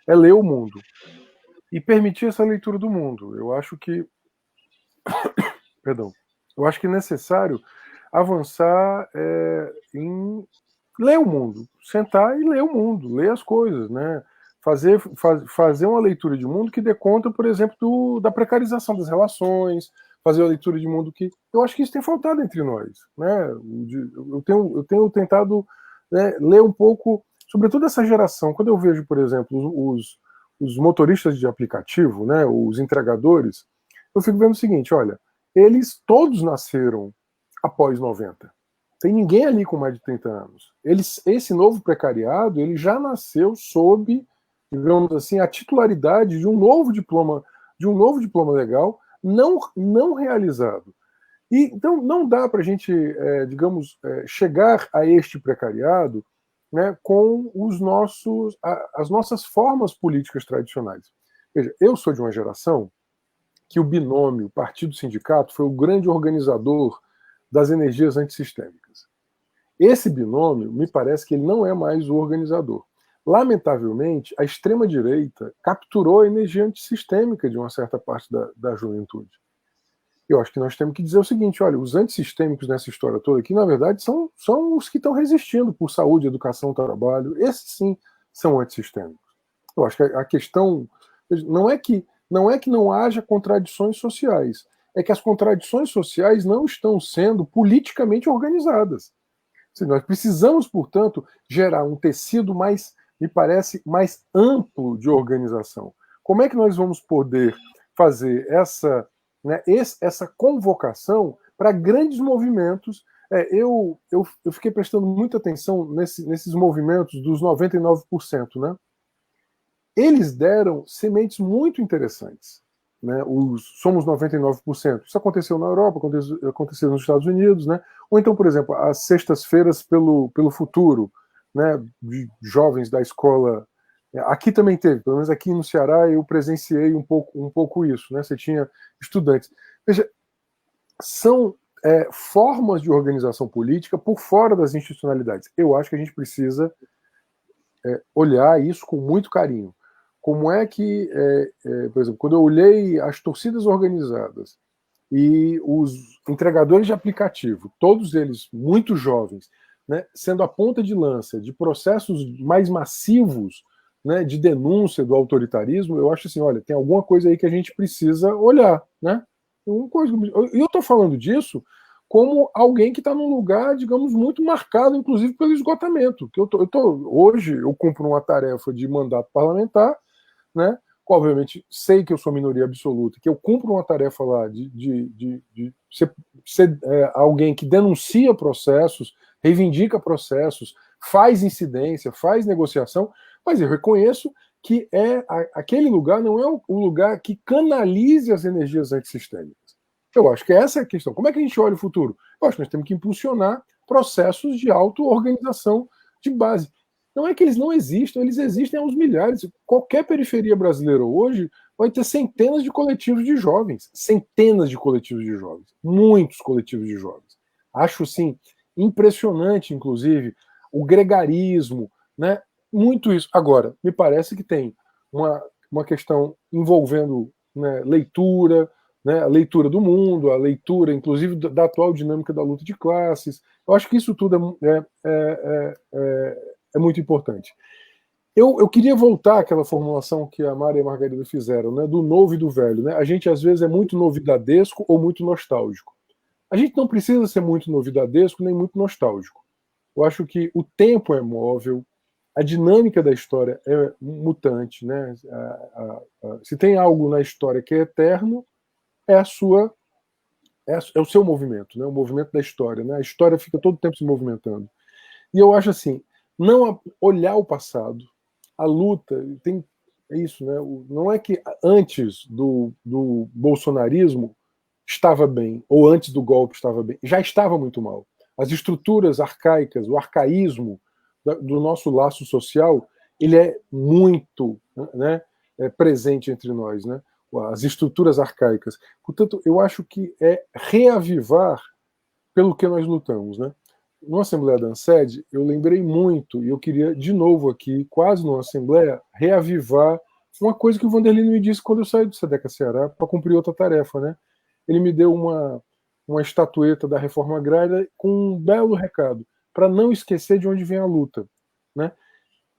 é ler o mundo e permitir essa leitura do mundo. Eu acho que eu acho que é necessário avançar em ler o mundo, sentar e ler o mundo, ler as coisas, né? Fazer uma leitura de mundo que dê conta, por exemplo, da precarização das relações, fazer uma leitura de mundo que... Eu acho que isso tem faltado entre nós, né? Eu tenho tentado, né, ler um pouco, sobretudo essa geração. Quando eu vejo, por exemplo, os motoristas de aplicativo, né, os entregadores, eu fico vendo o seguinte, olha, eles todos nasceram após 90. Tem ninguém ali com mais de 30 anos. Esse novo precariado, ele já nasceu sob, digamos assim, a titularidade de um novo diploma legal não realizado. E então não dá para a gente, digamos, chegar a este precariado, né, com as nossas formas políticas tradicionais. Veja, eu sou de uma geração que o binômio partido-sindicato foi o grande organizador das energias antissistêmicas. Esse binômio, me parece que ele não é mais o organizador. Lamentavelmente, a extrema-direita capturou a energia antissistêmica de uma certa parte da juventude. Eu acho que nós temos que dizer o seguinte, olha, os antissistêmicos nessa história toda aqui, na verdade, são os que estão resistindo por saúde, educação, trabalho. Esses sim são antissistêmicos. Eu acho que a questão não é que não haja contradições sociais, é que as contradições sociais não estão sendo politicamente organizadas. Nós precisamos, portanto, gerar um tecido mais, me parece, mais amplo de organização. Como é que nós vamos poder fazer essa convocação para grandes movimentos? Eu fiquei prestando muita atenção nesses movimentos dos 99%, né? Eles deram sementes muito interessantes. Né? Somos 99%. Isso aconteceu na Europa, aconteceu nos Estados Unidos, né? Ou então, por exemplo, as sextas-feiras pelo futuro, né? De jovens da escola. Aqui também teve, pelo menos aqui no Ceará eu presenciei um pouco isso, né? Você tinha estudantes. Veja, são formas de organização política por fora das institucionalidades. Eu acho que a gente precisa olhar isso com muito carinho. Como é que, por exemplo, quando eu olhei as torcidas organizadas e os entregadores de aplicativo, todos eles muito jovens, né, sendo a ponta de lança de processos mais massivos, né, de denúncia do autoritarismo, eu acho assim, olha, tem alguma coisa aí que a gente precisa olhar, né? E eu estou falando disso como alguém que está num lugar, digamos, muito marcado, inclusive pelo esgotamento. Que hoje eu cumpro uma tarefa de mandato parlamentar, né? Obviamente, sei que eu sou minoria absoluta, que eu cumpro uma tarefa lá de ser alguém que denuncia processos, reivindica processos, faz incidência, faz negociação, mas eu reconheço que aquele lugar não é o lugar que canalize as energias antissistêmicas. Eu acho que essa é a questão. Como é que a gente olha o futuro? Eu acho que nós temos que impulsionar processos de auto-organização de base. Não é que eles não existam, eles existem aos milhares. Qualquer periferia brasileira hoje vai ter centenas de coletivos de jovens. Centenas de coletivos de jovens. Muitos coletivos de jovens. Acho, sim, impressionante, inclusive, o gregarismo, né? Muito isso. Agora, me parece que tem uma questão envolvendo, né, leitura, né, a leitura do mundo, a leitura, inclusive, da atual dinâmica da luta de classes. Eu acho que isso tudo é muito importante. Eu queria voltar àquela formulação que a Mara e a Margarida fizeram, né, do novo e do velho. Né? A gente, às vezes, é muito novidadesco ou muito nostálgico. A gente não precisa ser muito novidadesco nem muito nostálgico. Eu acho que o tempo é móvel, a dinâmica da história é mutante. Né? Se tem algo na história que é eterno, é o seu movimento, né? O movimento da história. Né? A história fica todo o tempo se movimentando. E eu acho assim, não olhar o passado, a luta, é isso, né? Não é que antes do bolsonarismo estava bem, ou antes do golpe estava bem, já estava muito mal. As estruturas arcaicas, o arcaísmo do nosso laço social, ele é muito, né, presente entre nós, né? As estruturas arcaicas. Portanto, eu acho que é reavivar pelo que nós lutamos, né? Na Assembleia da ANSED, eu lembrei muito, e eu queria, de novo aqui, quase numa Assembleia, reavivar uma coisa que o Vanderlino me disse quando eu saí do SEDECA Ceará para cumprir outra tarefa, né? Ele me deu uma estatueta da reforma agrária com um belo recado, para não esquecer de onde vem a luta, né?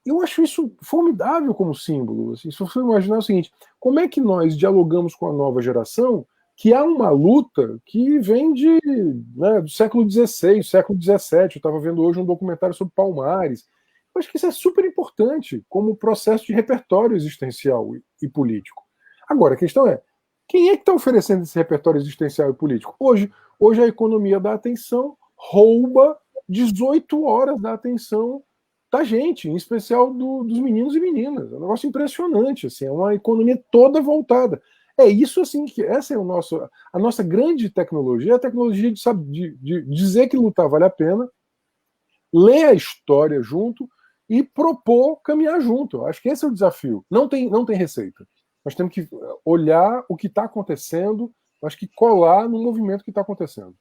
Eu acho isso formidável como símbolo. Assim, se você imaginar o seguinte, como é que nós dialogamos com a nova geração que há uma luta que vem do século XVI, século XVII. Eu estava vendo hoje um documentário sobre Palmares. Eu acho que isso é super importante como processo de repertório existencial e político. Agora, a questão é, quem é que está oferecendo esse repertório existencial e político? Hoje a economia da atenção rouba 18 horas da atenção da gente, em especial dos meninos e meninas. É um negócio impressionante, assim, é uma economia toda voltada. É isso, assim, que essa é a nossa grande tecnologia, a tecnologia de dizer que lutar vale a pena, ler a história junto e propor caminhar junto. Eu acho que esse é o desafio. Não tem receita. Nós temos que olhar o que está acontecendo, acho que colar no movimento que está acontecendo.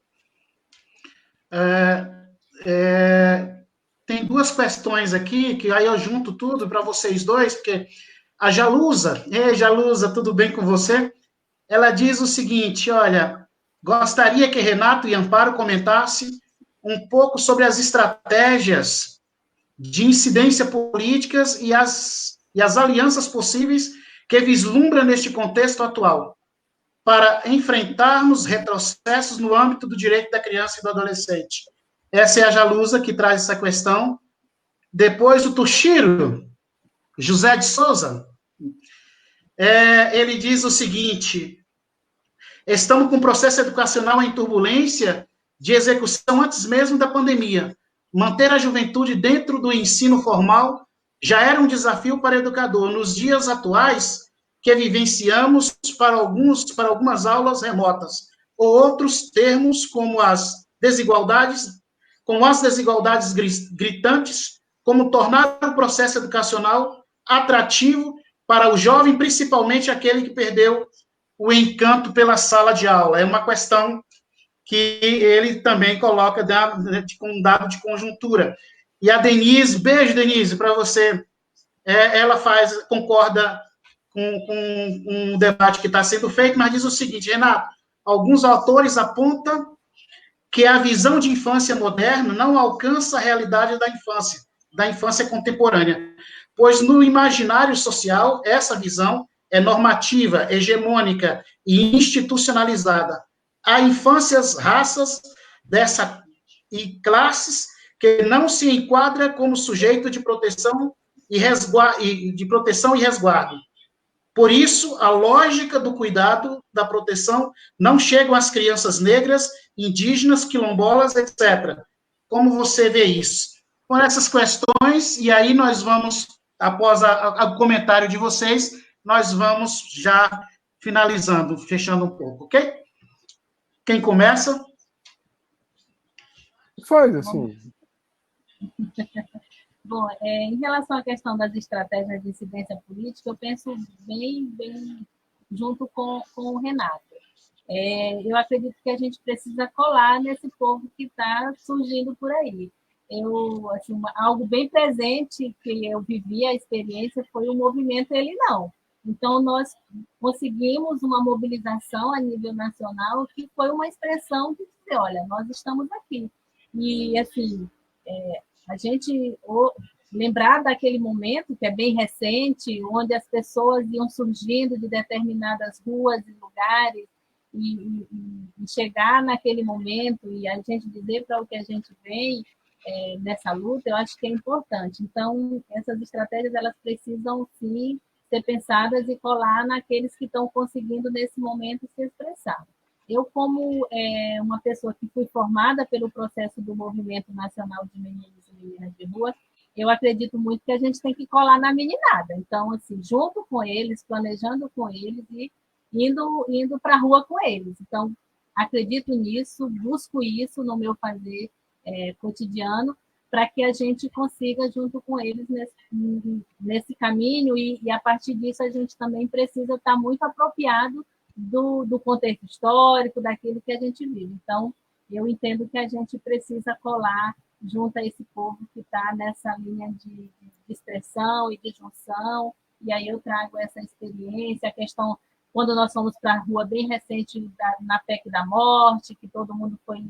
Tem duas questões aqui, que aí eu junto tudo para vocês dois, porque a Jalusa, Jalusa, tudo bem com você? Ela diz o seguinte, olha, gostaria que Renato e Amparo comentassem um pouco sobre as estratégias de incidência políticas e as alianças possíveis que vislumbra neste contexto atual, para enfrentarmos retrocessos no âmbito do direito da criança e do adolescente. Essa é a Jalusa que traz essa questão. Depois o Toshiro, José de Souza, ele diz o seguinte, estamos com um processo educacional em turbulência de execução antes mesmo da pandemia. Manter a juventude dentro do ensino formal já era um desafio para o educador. Nos dias atuais, que vivenciamos para algumas aulas remotas, ou outros termos como as desigualdades gritantes, como tornar o processo educacional atrativo para o jovem, principalmente aquele que perdeu o encanto pela sala de aula. É uma questão que ele também coloca com um dado de conjuntura. E a Denise, beijo, Denise, para você. Ela concorda com um debate que está sendo feito, mas diz o seguinte, Renato, alguns autores apontam que a visão de infância moderna não alcança a realidade da infância contemporânea, pois no imaginário social, essa visão é normativa, hegemônica e institucionalizada. Há infâncias, raças e classes que não se enquadra como sujeito de proteção e resguardo. Por isso, a lógica do cuidado, da proteção, não chega às crianças negras, indígenas, quilombolas, etc. Como você vê isso? Com essas questões, e aí nós vamos, após o comentário de vocês, nós vamos já finalizando, fechando um pouco, ok? Quem começa? Faz, assim. Bom, em relação à questão das estratégias de incidência política, eu penso bem junto com o Renato. Eu acredito que a gente precisa colar nesse povo que está surgindo por aí. Algo bem presente que eu vivi a experiência foi o movimento Ele Não. Então, nós conseguimos uma mobilização a nível nacional que foi uma expressão de dizer, olha, nós estamos aqui. E, assim, a gente lembrar daquele momento, que é bem recente, onde as pessoas iam surgindo de determinadas ruas e lugares, e chegar naquele momento, e a gente dizer para o que a gente vem nessa luta, eu acho que é importante. Então, essas estratégias, elas precisam, sim, ser pensadas e colar naqueles que estão conseguindo, nesse momento, se expressar. Eu, como uma pessoa que fui formada pelo processo do Movimento Nacional de Meninos e Meninas de Rua, eu acredito muito que a gente tem que colar na meninada. Então, assim, junto com eles, planejando com eles e indo para a rua com eles. Então, acredito nisso, busco isso no meu fazer cotidiano, para que a gente consiga, junto com eles, nesse caminho, e a partir disso a gente também precisa estar muito apropriado do contexto histórico, daquilo que a gente vive. Então, eu entendo que a gente precisa colar junto a esse povo que está nessa linha de expressão e de junção, e aí eu trago essa experiência, a questão, quando nós fomos para a rua bem recente, na PEC da morte, que todo mundo foi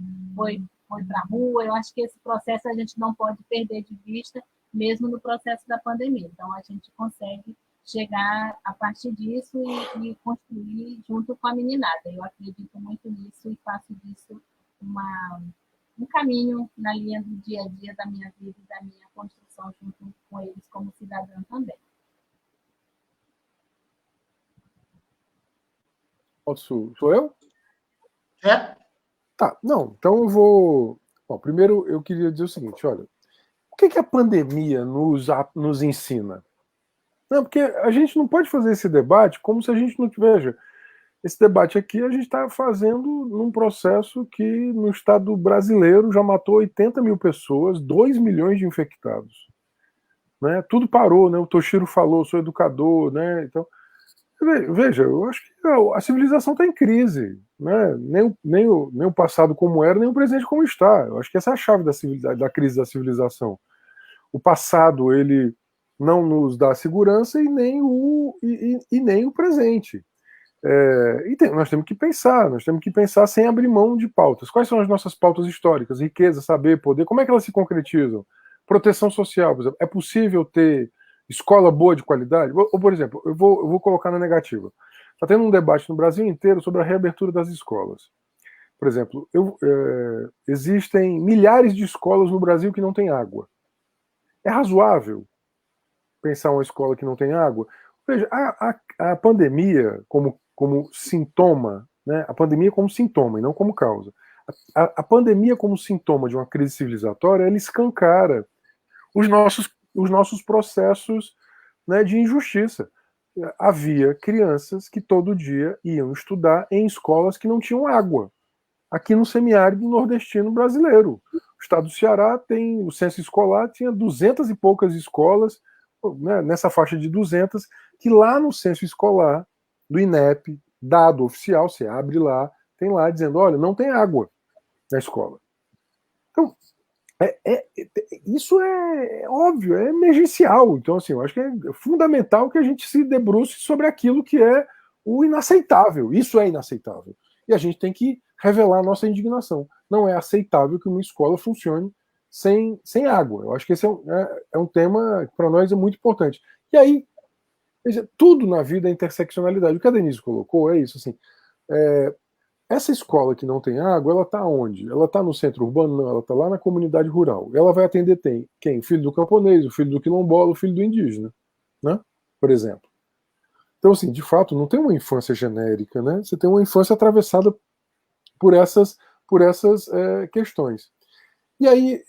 para a rua, eu acho que esse processo a gente não pode perder de vista, mesmo no processo da pandemia. Então, a gente consegue chegar a partir disso e construir junto com a meninada. Eu acredito muito nisso e faço disso um caminho na linha do dia a dia da minha vida e da minha construção junto com eles como cidadã também. Sou eu? Tá, não, então eu vou... Bom, primeiro eu queria dizer o seguinte, olha, o que a pandemia nos ensina? Não, porque a gente não pode fazer esse debate como se a gente não tivesse... Esse debate aqui a gente está fazendo num processo que no estado brasileiro já matou 80 mil pessoas, 2 milhões de infectados. Né? Tudo parou, né? O Toshiro falou, sou educador, né? Então, Veja, eu acho que a civilização está em crise. Né? Nem o passado como era, nem o presente como está. Eu acho que essa é a chave da crise da civilização. O passado, ele não nos dá segurança e nem o presente. Nós temos que pensar sem abrir mão de pautas. Quais são as nossas pautas históricas? Riqueza, saber, poder, como é que elas se concretizam? Proteção social, por exemplo. É possível ter escola boa de qualidade? Ou, por exemplo, eu vou colocar na negativa. Está tendo um debate no Brasil inteiro sobre a reabertura das escolas. Por exemplo, existem milhares de escolas no Brasil que não têm água. É razoável pensar uma escola que não tem água? Veja, a pandemia como sintoma, né? A pandemia como sintoma e não como causa. A pandemia como sintoma de uma crise civilizatória, ela escancara os nossos processos, né, de injustiça. Havia crianças que todo dia iam estudar em escolas que não tinham água. Aqui no semiárido nordestino brasileiro. O estado do Ceará tem, o censo escolar tinha 200 e poucas escolas, né, nessa faixa de 200, que lá no censo escolar do INEP, dado oficial, você abre lá, tem lá dizendo, olha, não tem água na escola. Então, isso é óbvio, é emergencial. Então, assim, eu acho que é fundamental que a gente se debruce sobre aquilo que é o inaceitável. Isso é inaceitável. E a gente tem que revelar a nossa indignação. Não é aceitável que uma escola funcione sem água. Eu acho que esse é um tema que para nós é muito importante. E aí, veja, tudo na vida é interseccionalidade. O que a Denise colocou é isso. Assim, essa escola que não tem água, ela está onde? Ela está no centro urbano? Não, ela está lá na comunidade rural. Ela vai atender quem? O filho do camponês, o filho do quilombola, o filho do indígena, né? Por exemplo. Então, assim, de fato, não tem uma infância genérica, né? Você tem uma infância atravessada por essas questões. E aí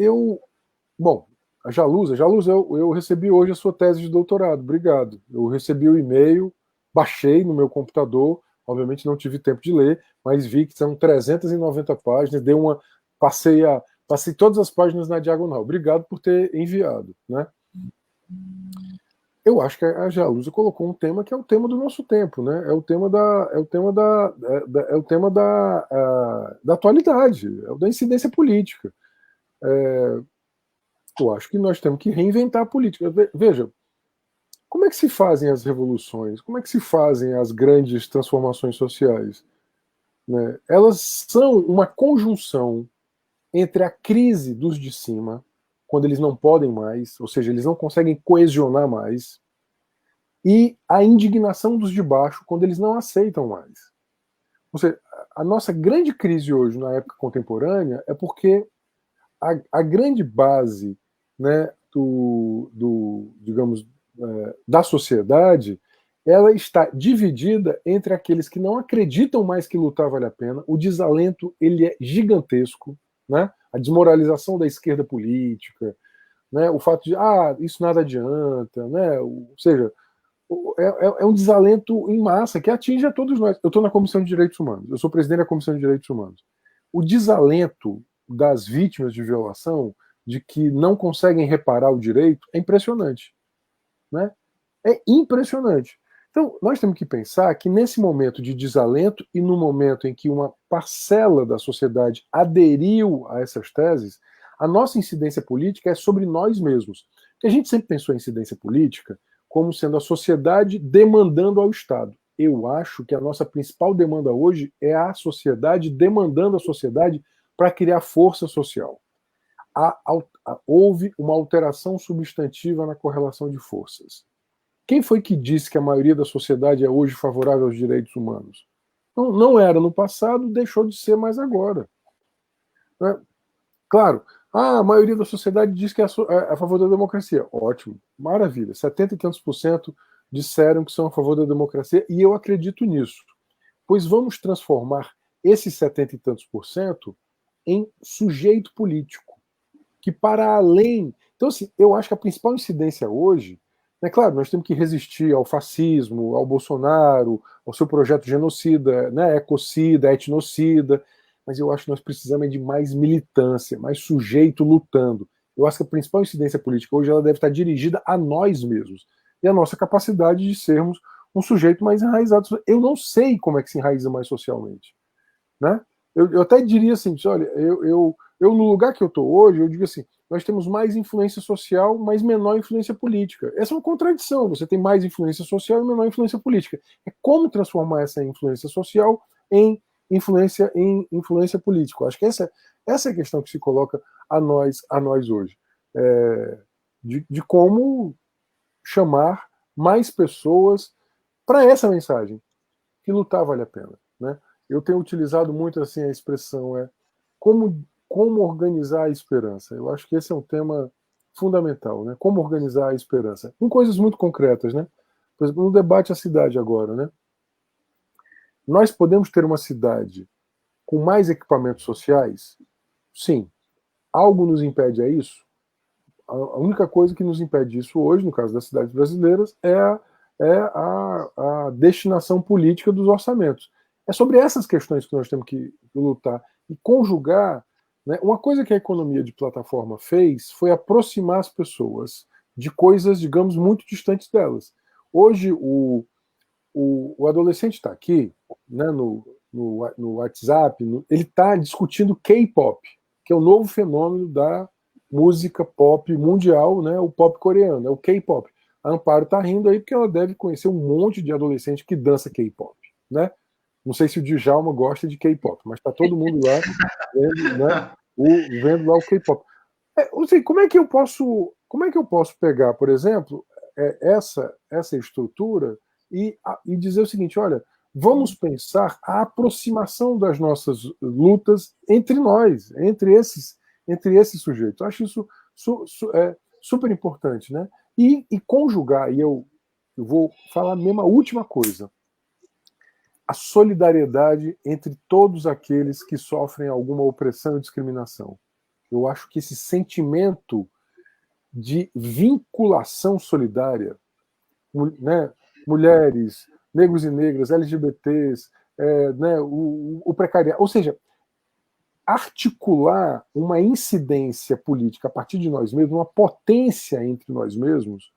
a Jalusa, eu recebi hoje a sua tese de doutorado, obrigado. Eu recebi o e-mail, baixei no meu computador, obviamente não tive tempo de ler, mas vi que são 390 páginas, passei todas as páginas na diagonal. Obrigado por ter enviado, né? Eu acho que a Jalusa colocou um tema que é o tema do nosso tempo, né? É o tema da atualidade, é o da incidência política. Eu acho que nós temos que reinventar a política. Veja, como é que se fazem as revoluções? Como é que se fazem as grandes transformações sociais? Né? Elas são uma conjunção entre a crise dos de cima, quando eles não podem mais, ou seja, eles não conseguem coesionar mais, e a indignação dos de baixo, quando eles não aceitam mais. Ou seja, a nossa grande crise hoje, na época contemporânea, é porque a grande base, né, digamos, da sociedade, ela está dividida entre aqueles que não acreditam mais que lutar vale a pena. O desalento, ele é gigantesco, né? A desmoralização da esquerda política, né? O fato de isso nada adianta, né? Ou seja, é um desalento em massa que atinge a todos nós. Eu estou na Comissão de Direitos Humanos, eu sou presidente da Comissão de Direitos Humanos. O desalento das vítimas de violação, de que não conseguem reparar o direito, é impressionante, né? É impressionante. Então, nós temos que pensar que nesse momento de desalento e no momento em que uma parcela da sociedade aderiu a essas teses, a nossa incidência política é sobre nós mesmos. Porque a gente sempre pensou em incidência política como sendo a sociedade demandando ao Estado. Eu acho que a nossa principal demanda hoje é a sociedade demandando a sociedade para criar força social. Houve uma alteração substantiva na correlação de forças. Quem foi que disse que a maioria da sociedade é hoje favorável aos direitos humanos? Não era no passado, deixou de ser mais agora. Né? Claro, a maioria da sociedade diz que é a favor da democracia. Ótimo, maravilha. 70 e tantos % disseram que são a favor da democracia e eu acredito nisso. Pois vamos transformar esses 70 e tantos % em sujeito político, que para além... Então, assim, eu acho que a principal incidência hoje, é claro, nós temos que resistir ao fascismo, ao Bolsonaro, ao seu projeto genocida, né, ecocida, etnocida, mas eu acho que nós precisamos de mais militância, mais sujeito lutando. Eu acho que a principal incidência política hoje ela deve estar dirigida a nós mesmos e a nossa capacidade de sermos um sujeito mais enraizado. Eu não sei como é que se enraiza mais socialmente, né? Eu até diria assim, olha, eu no lugar que eu estou hoje, eu digo assim, nós temos mais influência social, mas menor influência política. Essa é uma contradição, você tem mais influência social e menor influência política. É como transformar essa influência social em influência política. Eu acho que essa é a questão que se coloca a nós hoje. De como chamar mais pessoas para essa mensagem, que lutar vale a pena, né? Eu tenho utilizado muito assim a expressão como organizar a esperança. Eu acho que esse é um tema fundamental, né? Como organizar a esperança, com coisas muito concretas, né? Por exemplo, no debate à cidade agora, né? Nós podemos ter uma cidade com mais equipamentos sociais? Sim. Algo nos impede a isso? A única coisa que nos impede isso hoje, no caso das cidades brasileiras, é a destinação política dos orçamentos. É sobre essas questões que nós temos que lutar e conjugar, né? Uma coisa que a economia de plataforma fez foi aproximar as pessoas de coisas, digamos, muito distantes delas. Hoje, o adolescente está aqui, né, no WhatsApp, ele está discutindo K-pop, que é o novo fenômeno da música pop mundial, né, o pop coreano, é o K-pop. A Amparo está rindo aí porque ela deve conhecer um monte de adolescente que dança K-pop, né? Não sei se o Djalma gosta de K-pop, mas está todo mundo lá vendo, né, vendo lá o K-pop. Não sei, como é que eu posso pegar, por exemplo, essa estrutura e dizer o seguinte, olha, vamos pensar a aproximação das nossas lutas entre nós, entre esses sujeitos. Eu acho isso super importante, né? E conjugar, e eu vou falar mesmo a última coisa, a solidariedade entre todos aqueles que sofrem alguma opressão e discriminação. Eu acho que esse sentimento de vinculação solidária, né, mulheres, negros e negras, LGBTs, né, o precariado, ou seja, articular uma incidência política a partir de nós mesmos, uma potência entre nós mesmos,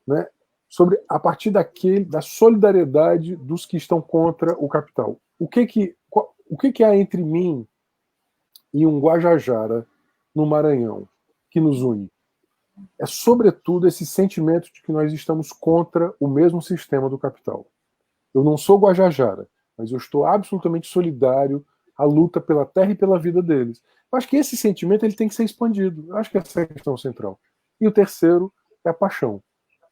né, a partir da solidariedade dos que estão contra o capital. O que há entre mim e um Guajajara no Maranhão que nos une? É, sobretudo, esse sentimento de que nós estamos contra o mesmo sistema do capital. Eu não sou Guajajara, mas eu estou absolutamente solidário à luta pela terra e pela vida deles. Eu acho que esse sentimento ele tem que ser expandido. Eu acho que essa é a questão central. E o terceiro é a paixão.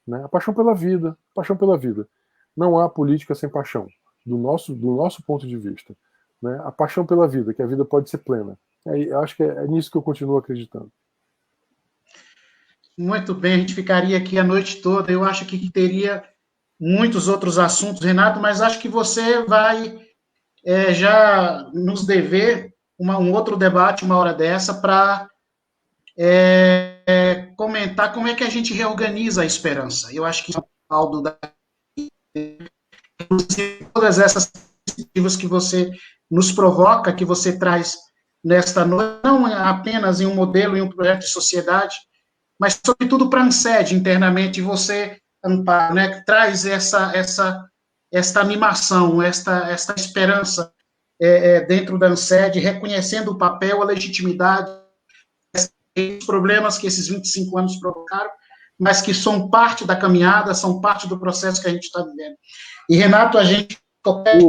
Né? A paixão pela vida. Paixão pela vida. Não há política sem paixão, do nosso ponto de vista. Né? A paixão pela vida, que a vida pode ser plena. Eu acho que é nisso que eu continuo acreditando. Muito bem, a gente ficaria aqui a noite toda. Eu acho que teria muitos outros assuntos, Renato, mas acho que você vai já nos dever um outro debate, uma hora dessa, para comentar como é que a gente reorganiza a esperança. Eu acho que isso é o caldo da... todas essas perspectivas que você nos provoca, que você traz nesta noite, não apenas em um modelo, em um projeto de sociedade, mas, sobretudo, para a ANSED internamente, você, Amparo, né, traz esta animação, esta esperança dentro da ANSED, reconhecendo o papel, a legitimidade, os problemas que esses 25 anos provocaram, mas que são parte da caminhada, são parte do processo que a gente está vivendo. E, Renato, a gente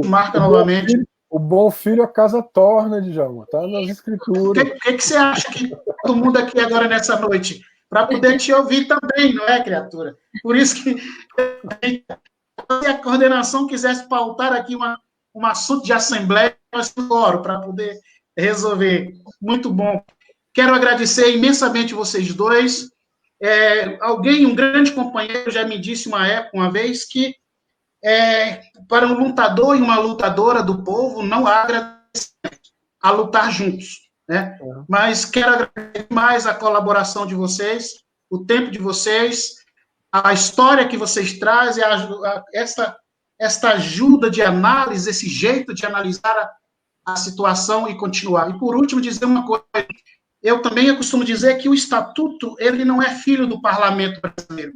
marca novamente... O bom filho a casa torna, Djalma, tá nas escrituras. O que você acha que todo mundo aqui agora nessa noite... para poder te ouvir também, não é, criatura? Por isso que se a coordenação quisesse pautar aqui um assunto de assembleia, nós oro para poder resolver. Muito bom. Quero agradecer imensamente vocês dois. Um grande companheiro, já me disse uma vez que para um lutador e uma lutadora do povo não há agradecimento, a lutar juntos. Né? Mas quero agradecer mais a colaboração de vocês, o tempo de vocês, a história que vocês trazem, esta ajuda de análise, esse jeito de analisar a situação e continuar. E, por último, dizer uma coisa. Eu também costumo dizer que o Estatuto ele não é filho do Parlamento brasileiro,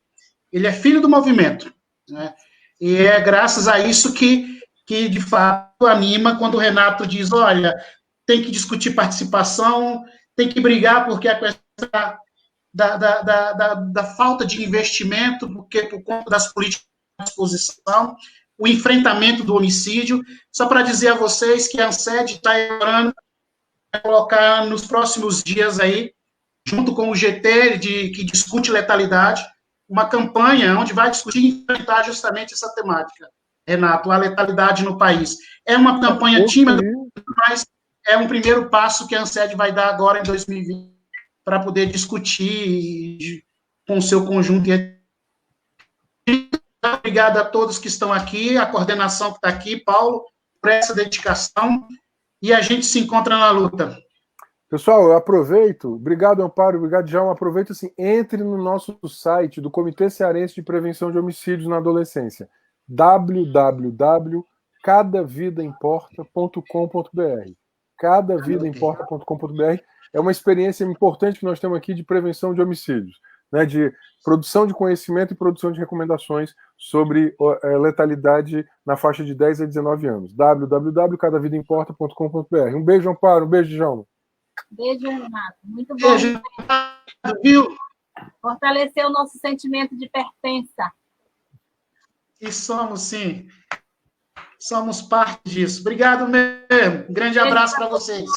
ele é filho do movimento. Né? E é graças a isso que de fato, anima quando o Renato diz, olha, tem que discutir participação, tem que brigar porque a questão da falta de investimento, porque por conta das políticas de exposição, o enfrentamento do homicídio. Só para dizer a vocês que a ANSED está elaborando, vai colocar nos próximos dias aí, junto com o GT, que discute letalidade, uma campanha onde vai discutir e enfrentar justamente essa temática, Renato, a letalidade no país. É uma campanha tímida, mas é um primeiro passo que a ANSED vai dar agora em 2020 para poder discutir com o seu conjunto. Obrigado a todos que estão aqui, a coordenação que está aqui, Paulo, por essa dedicação, e a gente se encontra na luta. Pessoal, eu aproveito, obrigado Amparo, obrigado Djalma, aproveito assim, entre no nosso site do Comitê Cearense de Prevenção de Homicídios na Adolescência, www.cadavidaimporta.com.br. Cadavidaimporta.com.br é uma experiência importante que nós temos aqui de prevenção de homicídios, né, de produção de conhecimento e produção de recomendações sobre letalidade na faixa de 10 a 19 anos. www.cadavidaimporta.com.br. Um beijo, Amparo, um beijo, Djalma. Beijo, Renato. Muito bom. Beijo, viu? Fortalecer o nosso sentimento de pertença. E somos, sim. Somos parte disso. Obrigado mesmo. Grande abraço para vocês.